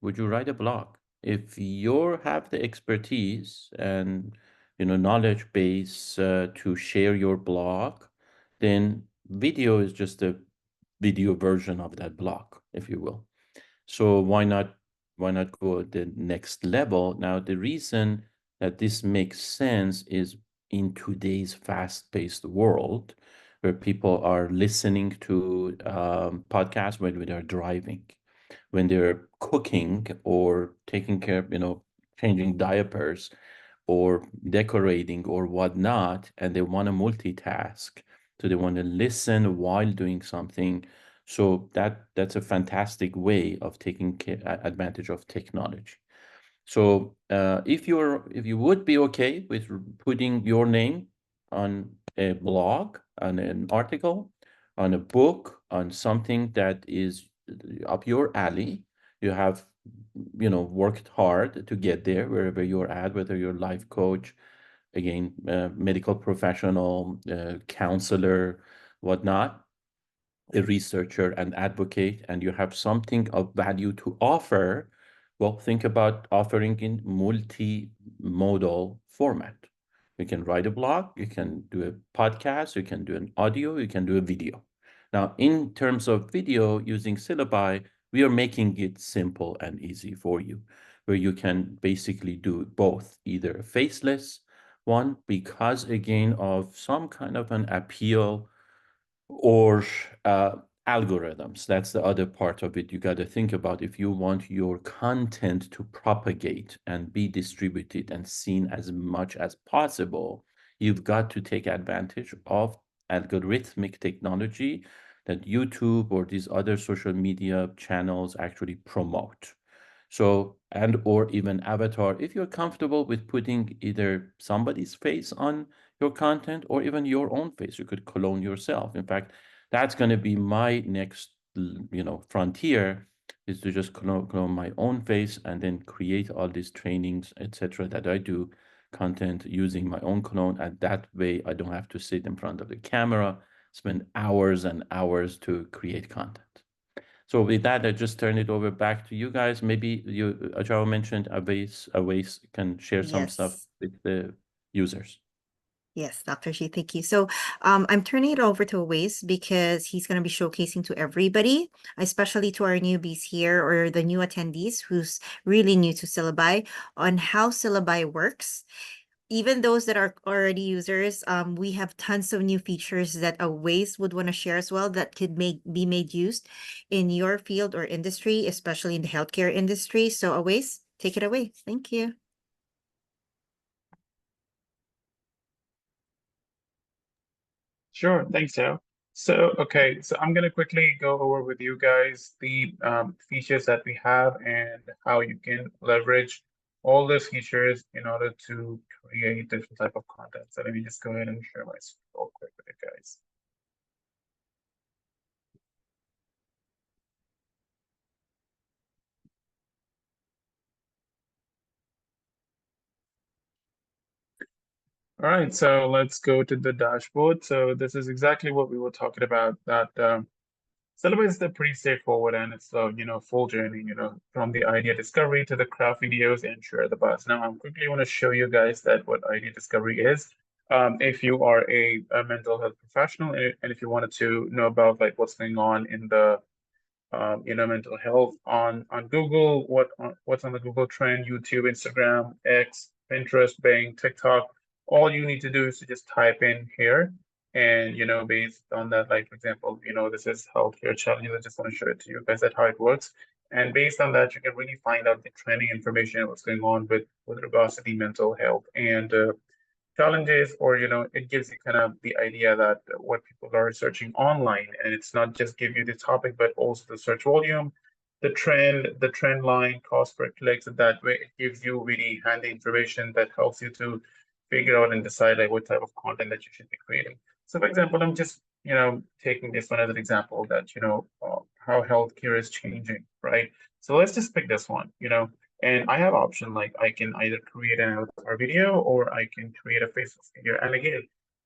Would you write a blog? If you have the expertise and knowledge base to share your blog, then video is just a video version of that blog, if you will. So why not go the next level? Now, the reason that this makes sense is in today's fast-paced world where people are listening to podcasts when they're driving, when they're cooking or taking care of, changing diapers or decorating or whatnot, and they want to multitask. So they want to listen while doing something. So that's a fantastic way of taking advantage of technology. So if you would be okay with putting your name on a blog, on an article, on a book, on something that is up your alley. You have, worked hard to get there wherever you're at, whether you're a life coach, again, medical professional, counselor, whatnot, a researcher and advocate, and you have something of value to offer, well, think about offering in multimodal format. You can write a blog, you can do a podcast, you can do an audio, you can do a video. Now, in terms of video using Syllabi, we are making it simple and easy for you, where you can basically do both, either a faceless one, because again of some kind of an appeal, or algorithms. That's the other part of it. You got to think about if you want your content to propagate and be distributed and seen as much as possible, you've got to take advantage of algorithmic technology that YouTube or these other social media channels actually promote. So, and or even avatar, if you're comfortable with putting either somebody's face on your content or even your own face, you could clone yourself. In fact, that's going to be my next, frontier, is to just clone my own face and then create all these trainings, etc., that I do, content using my own clone. And that way, I don't have to sit in front of the camera, spend hours and hours to create content. So with that, I just turn it over back to you guys. Maybe you, Ajao mentioned Awais can share some stuff Yes. with the users. Yes, Dr. Shi, thank you. So I'm turning it over to Awais because he's going to be showcasing to everybody, especially to our newbies here or the new attendees who's really new to Syllabi, on how Syllabi works. Even those that are already users, we have tons of new features that Awais would want to share as well that could be made used in your field or industry, especially in the healthcare industry. So Awais, take it away. Thank you. Sure, thanks, Joe. So, okay, so I'm gonna quickly go over with you guys the features that we have and how you can leverage all those features in order to create different type of content. So let me just go ahead and share my screen real quick with you guys. All right, so let's go to the dashboard. So this is exactly what we were talking about, that syllabus is pretty straightforward, and it's a full journey, from the idea discovery to the craft videos and share the buzz. Now I'm quickly want to show you guys that what idea discovery is. If you are a mental health professional and if you wanted to know about like what's going on in the mental health on Google, what's on the Google trend, YouTube, Instagram, X, Pinterest, Bing, TikTok. All you need to do is to just type in here, and based on that, like for example, this is healthcare challenges. I just want to show it to you guys that how it works. And based on that, you can really find out the trending information, what's going on with regards to the mental health and challenges, or it gives you kind of the idea that what people are searching online, and it's not just give you the topic but also the search volume, the trend line, cost per clicks, and that way it gives you really handy information that helps you to figure out and decide like what type of content that you should be creating. So for example, I'm just taking this one as an example that how healthcare is changing, right? So let's just pick this one, and I have option like I can either create an avatar video or I can create a faceless video. And again,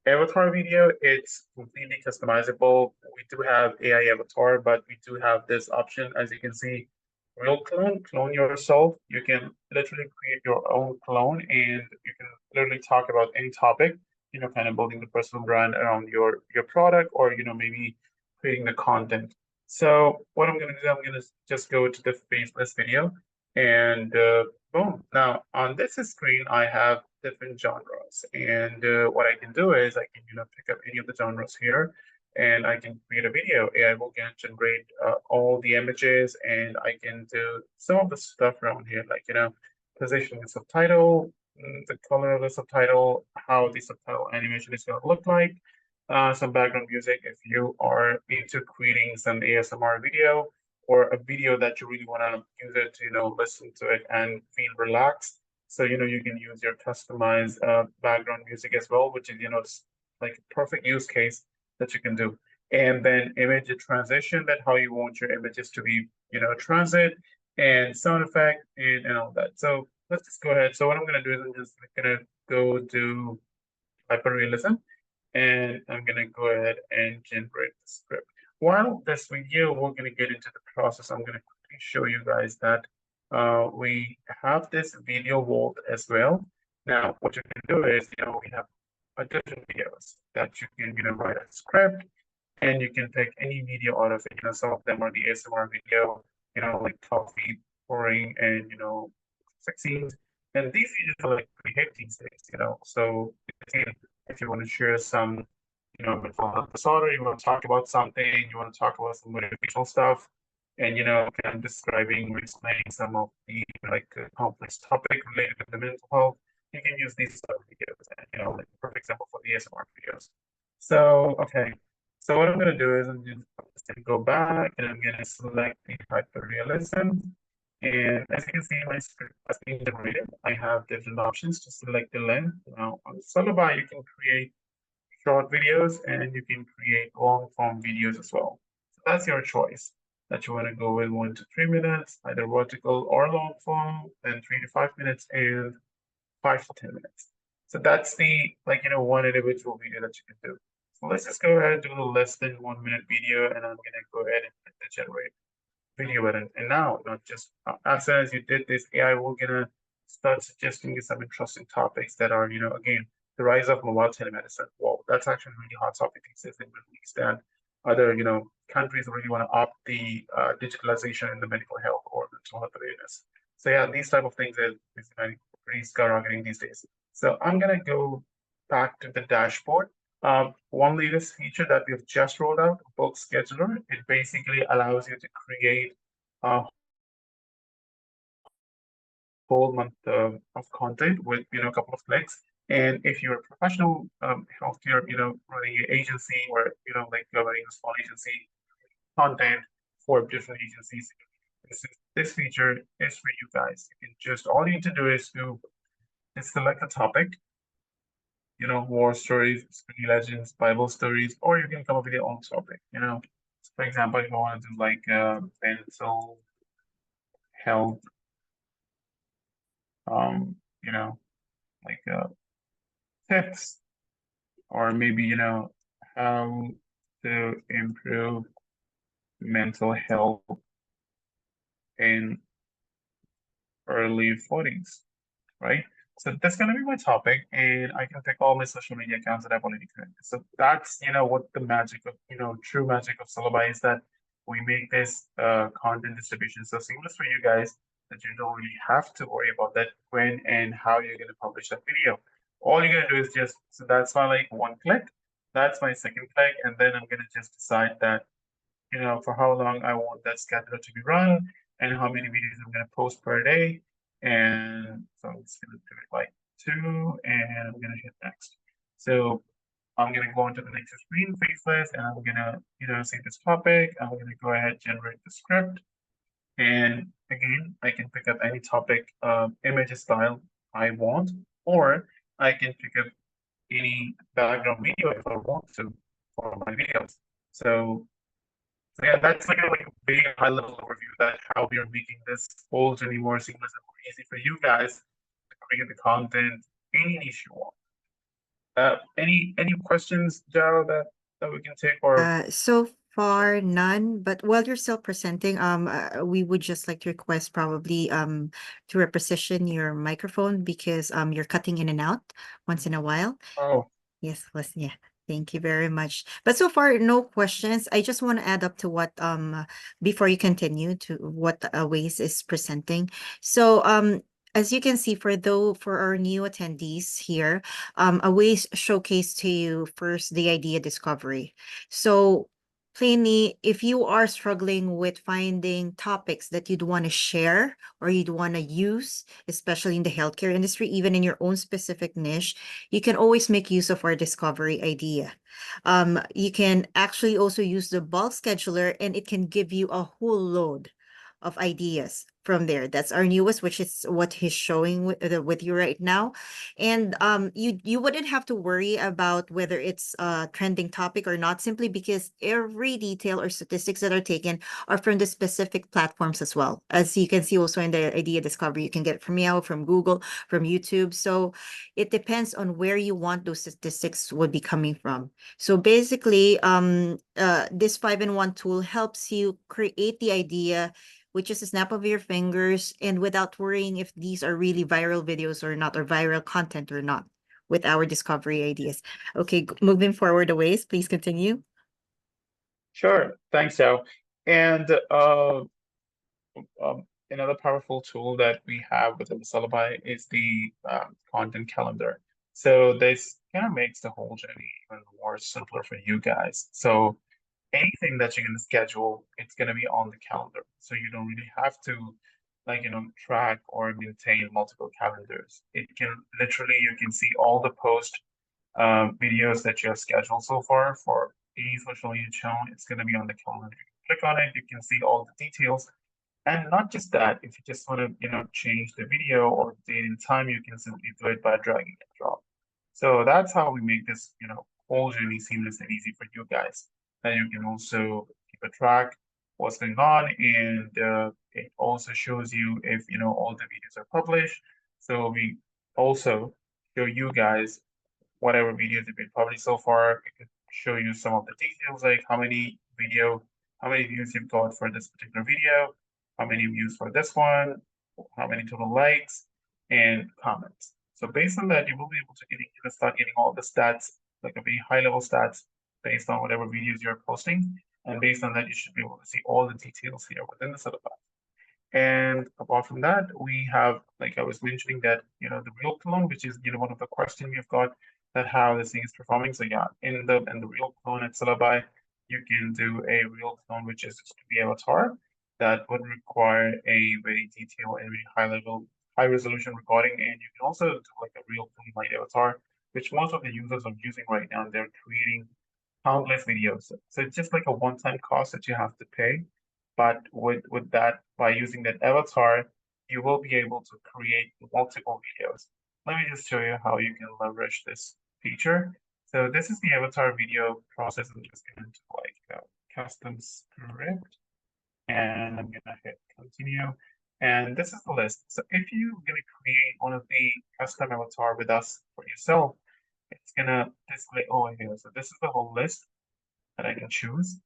avatar video, it's completely customizable. We do have AI avatar, but we do have this option, as you can see, real clone yourself. You can literally create your own clone and you can literally talk about any topic, kind of building the personal brand around your product, or, maybe creating the content. So what I'm going to do, I'm going to just go to the faceless video, and boom. Now on this screen, I have different genres, and what I can do is I can pick up any of the genres here, and I can create a video. AI will generate all the images, and I can do some of the stuff around here, like positioning the subtitle, the color of the subtitle, how the subtitle animation is going to look like, some background music if you are into creating some ASMR video, or a video that you really want to use it to, listen to it and feel relaxed. So, you can use your customized background music as well, which is, it's like a perfect use case that you can do. and then image transition, that how you want your images to be, transit, and sound effect, and all that. So let's just go ahead. So what I'm gonna do is I'm just gonna go to hyperrealism, and I'm gonna go ahead and generate the script. While this video, we're gonna get into the process. I'm gonna quickly show you guys that we have this video vault as well. Now, what you can do is, we have a different videos that you can, write a script, and you can pick any video out of it. Some of them are the ASMR video, like coffee pouring and, sex scenes. And these videos are like pretty hit these days, So again, if you want to share some, mental health disorder, you want to talk about something, you want to talk about some motivational stuff, and kind of describing or explaining some of the like complex topic related to the mental health, you can use these sort of videos, and like perfect example for the ASMR videos. So okay, so what I'm gonna do is I'm just gonna go back and I'm gonna select the hyperrealism. And as you can see, my script has been generated. I have different options to select the length. Now on Lullaby, you can create short videos and you can create long form videos as well. So that's your choice that you want to go with 1 to 3 minutes, either vertical or long form, then 3 to 5 minutes and 5 to 10 minutes. So that's the one individual video that you can do. So let's just go ahead and do the less than 1 minute video, and I'm gonna go ahead and hit the generate video button. And now, not just as soon as you did this, AI will gonna start suggesting you some interesting topics that are, again, the rise of mobile telemedicine. Well, that's actually a really hot topic these days in the Middle East, and other, countries really want to opt the digitalization in the medical health or mental health awareness. So yeah, these type of things is pretty skyrocketing these days. So I'm gonna go back to the dashboard. One latest feature that we've just rolled out, Bulk Scheduler, it basically allows you to create a whole month of content with a couple of clicks. And if you're a professional healthcare, running an agency or like running a small agency, content for different agencies, this feature is for you guys. You can just all you need to do is to select a topic, war stories, spooky legends, Bible stories, or you can come up with your own topic. So for example, if I want to do like mental health, um, you know, like tips, or maybe how to improve mental health in early 40s, right? So that's gonna be my topic, and I can pick all my social media accounts that I've already created. So that's what the magic of true magic of Syllabi is, that we make this content distribution so seamless for you guys that you don't really have to worry about that when and how you're gonna publish that video. All you're gonna do is just, so that's my like one click, that's my second click, and then I'm gonna just decide that for how long I want that scheduler to be run and how many videos I'm going to post per day. And so I'm just going to do it like 2, and I'm going to hit next. So I'm going to go into the next screen, faceless, and I'm going to, save this topic. I'm going to go ahead, generate the script. And again, I can pick up any topic, image style I want, or I can pick up any background video if I want to for my videos. So yeah, that's like a big high level overview that how we are making this whole journey more seamless and more easy for you guys to create the content any niche you want. Any questions, Jaro, that we can take, or So far none, but while you're still presenting, we would just like to request probably to reposition your microphone because you're cutting in and out once in a while. oh Yes, listen, yeah. Thank you very much. But so far, no questions. I just want to add up to what before you continue to what Waze is presenting. So as you can see, for our new attendees here, Waze showcase to you first the idea discovery. So plainly, if you are struggling with finding topics that you'd want to share or you'd want to use, especially in the healthcare industry, even in your own specific niche, you can always make use of our discovery idea. You can actually also use the bulk scheduler, and it can give you a whole load of ideas from there. That's our newest, which is what he's showing with you right now. And you wouldn't have to worry about whether it's a trending topic or not, simply because every detail or statistics that are taken are from the specific platforms as well. As you can see also in the idea discovery, you can get it from Yahoo, from Google, from YouTube. So it depends on where you want those statistics would be coming from. So basically, this 5-in-1 tool helps you create the idea with just a snap of your fingers and without worrying if these are really viral videos or not, or viral content or not, with our discovery ideas. Okay, moving forward a ways, please continue. Sure. Thanks, Joe. And another powerful tool that we have within the Syllabi is the content calendar. So this kind of makes the whole journey even more simpler for you guys. So anything that you're going to schedule, it's going to be on the calendar. So you don't really have to, like, track or maintain multiple calendars. It can literally, you can see all the post videos that you have scheduled so far for any social media channel. It's going to be on the calendar. You can click on it, you can see all the details. And not just that, if you just want to, change the video or date and time, you can simply do it by dragging and drop. So that's how we make this, whole journey seamless and easy for you guys. And you can also keep a track what's going on, and it also shows you if all the videos are published. So we also show you guys whatever videos have been published so far. It could show you some of the details, like how many views you've got for this particular video, how many views for this one, how many total likes, and comments. So based on that, you will be able to start getting all the stats, like a very high level stats based on whatever videos you're posting. And based on that, you should be able to see all the details here within the syllabus. And apart from that, we have, like I was mentioning, that the real clone, which is one of the questions we've got, that how this thing is performing. So yeah, in the real clone at Syllabi, you can do a real clone, which is just the avatar that would require a very detailed and very high level, high resolution recording. And you can also do like a real clone light avatar, which most of the users are using right now. They're creating countless videos. So it's just like a one-time cost that you have to pay. But with that, by using that avatar, you will be able to create multiple videos. Let me just show you how you can leverage this feature. So this is the avatar video process. I'm just going to like custom script, and I'm gonna hit continue. And this is the list. So if you're gonna create one of the custom avatar with us for yourself, it's gonna display over here. So this is the whole list that I can choose,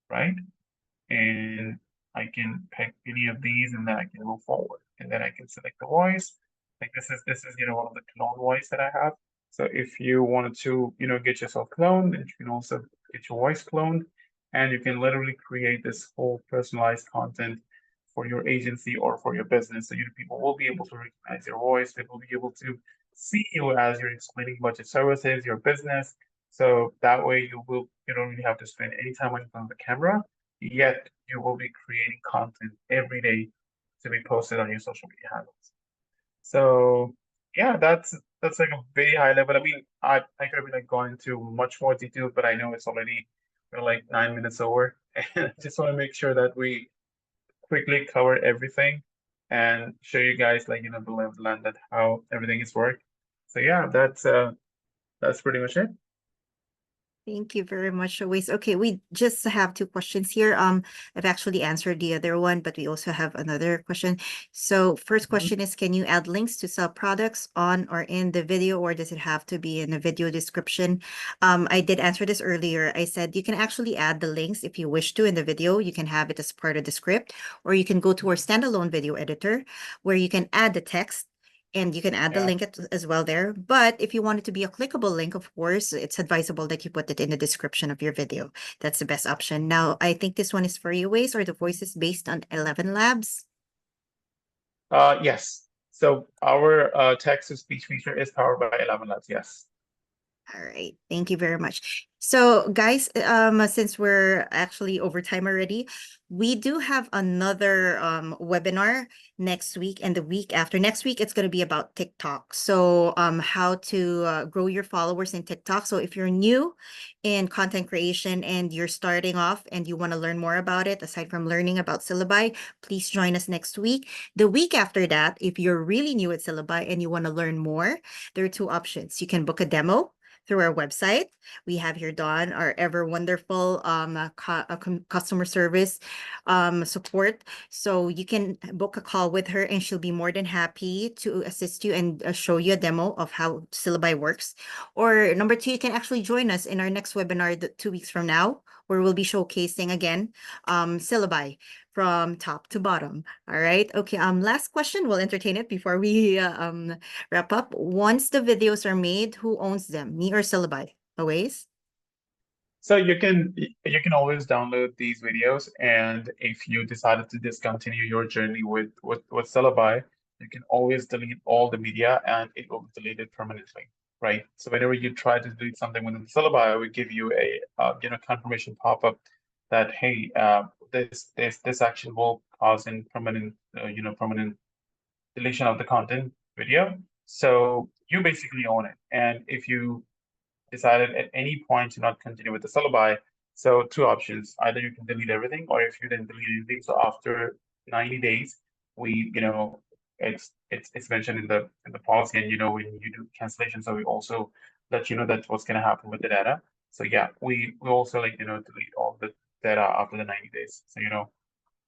right? And I can pick any of these, and then I can move forward. And then I can select the voice. Like this is one of the clone voice that I have. So if you wanted to get yourself cloned, then you can also get your voice cloned, and you can literally create this whole personalized content for your agency or for your business. So people will be able to recognize your voice. They will be able to see you as you're explaining about your services, your business. So that way you don't really have to spend any time on the camera, yet you will be creating content every day to be posted on your social media handles. So yeah, that's like a very high level. I mean, I could have like gone into much more detail, but I know it's already we're like 9 minutes over, and I just want to make sure that we quickly cover everything and show you guys like the lay of the land, that how everything is worked. So yeah, that's pretty much it. Thank you very much, always. Okay, we just have two questions here. I've actually answered the other one, but we also have another question. So first question is, can you add links to sell products on or in the video, or does it have to be in the video description? I did answer this earlier. I said you can actually add the links if you wish to in the video. You can have it as part of the script, or you can go to our standalone video editor where you can add the text and you can add the Yeah. link as well there. But if you want it to be a clickable link, of course, it's advisable that you put it in the description of your video. That's the best option. Now, I think this one is for you, Waze, or the voice is based on 11 Labs. Yes. So our text to speech feature is powered by 11 Labs. Yes. All right. Thank you very much. So, guys, since we're actually over time already, we do have another webinar next week and the week after. Next week, it's going to be about TikTok. So, how to grow your followers in TikTok. So, if you're new in content creation and you're starting off and you want to learn more about it, aside from learning about syllabi, please join us next week. The week after that, if you're really new at syllabi and you want to learn more, there are two options. You can book a demo through our website. We have here Dawn, our ever wonderful customer service support. So you can book a call with her and she'll be more than happy to assist you and show you a demo of how Syllabi works. Or number two, you can actually join us in our next webinar 2 weeks from now, where we'll be showcasing again Syllabi from top to bottom. All right. Okay. Last question. We'll entertain it before we wrap up. Once the videos are made, who owns them? Me or Syllabi? Always? So you can always download these videos, and if you decided to discontinue your journey with Syllabi, you can always delete all the media, and it will be deleted permanently, right? So whenever you try to delete something within Syllabi, we give you a confirmation pop-up that hey, this action will cause in permanent deletion of the content video. So you basically own it, and if you decided at any point to not continue with the syllabi. So two options, either you can delete everything, or if you didn't delete anything, so after 90 days, we, it's mentioned in the policy, and when you do cancellation, so we also let you know that's what's gonna happen with the data. So yeah, we also delete all the data after the 90 days. So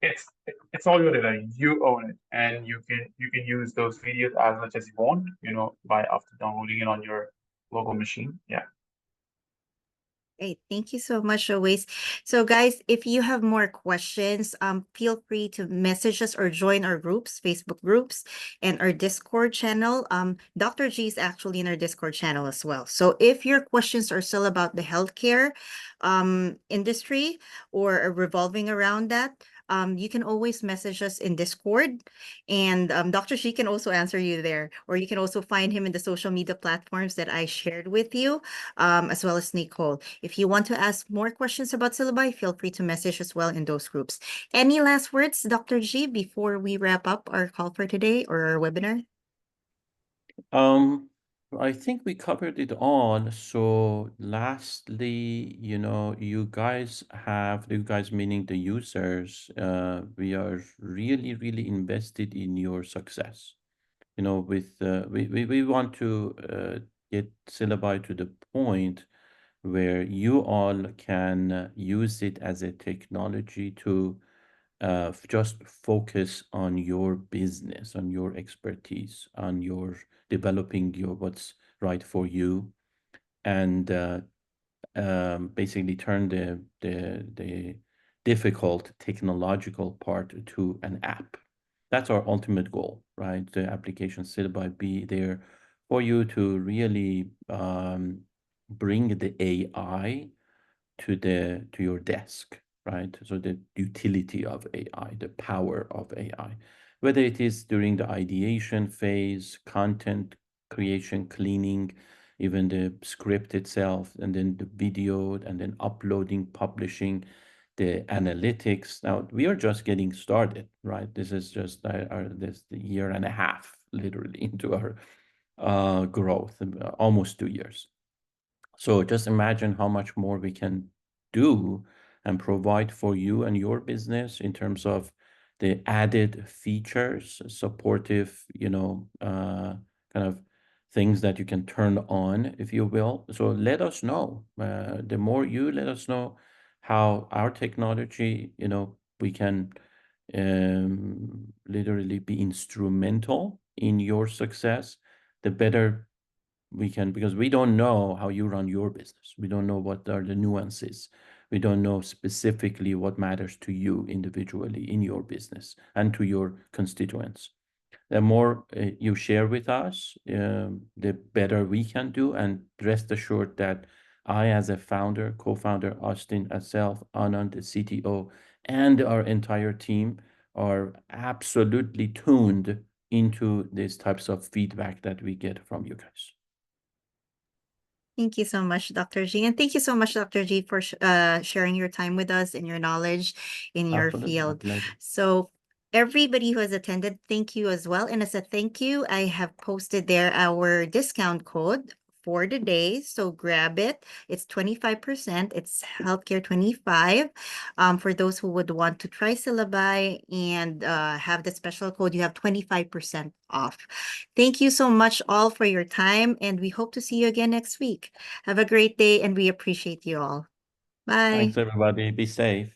it's all your data. You own it, and you can use those videos as much as you want, by after downloading it on your local machine. Yeah. Great. Thank you so much, always. So, guys, if you have more questions, feel free to message us or join our groups, Facebook groups, and our Discord channel. Dr. G is actually in our Discord channel as well. So, if your questions are still about the healthcare industry or are revolving around that, you can always message us in Discord, and Dr. G can also answer you there, or you can also find him in the social media platforms that I shared with you, as well as Nicole. If you want to ask more questions about syllabi, feel free to message as well in those groups. Any last words, Dr. G, before we wrap up our call for today or our webinar? Um, I think we covered it all. So lastly, you guys meaning the users, we are really, really invested in your success. We want to get syllabi to the point where you all can use it as a technology to just focus on your business, on your expertise, on your developing your what's right for you, and basically turn the difficult technological part to an app. That's our ultimate goal, right? The application set by be there for you to really bring the AI to your desk, right? So the utility of AI, the power of AI, whether it is during the ideation phase, content creation, cleaning, even the script itself, and then the video, and then uploading, publishing, the analytics. Now we are just getting started, right? This is just this year and a half, literally, into our growth, almost 2 years. So just imagine how much more we can do and provide for you and your business in terms of the added features, supportive, kind of things that you can turn on, if you will. So let us know. The more you let us know how our technology, we can literally be instrumental in your success, the better we can, because we don't know how you run your business. We don't know what are the nuances. We don't know specifically what matters to you individually in your business and to your constituents. The more you share with us, the better we can do. And rest assured that I, as a founder, co-founder, Austin, myself, Anand, the CTO, and our entire team are absolutely tuned into these types of feedback that we get from you guys. Thank you so much, Dr. G. And thank you so much, Dr. G, for sharing your time with us and your knowledge in your Absolutely, my field. pleasure. So everybody who has attended, thank you as well. And as a thank you, I have posted there our discount code for the day. So grab it. It's 25%. It's healthcare 25. For those who would want to try syllabi and have the special code, you have 25% off. Thank you so much all for your time, and we hope to see you again next week. Have a great day, and we appreciate you all. Bye. Thanks, everybody. Be safe.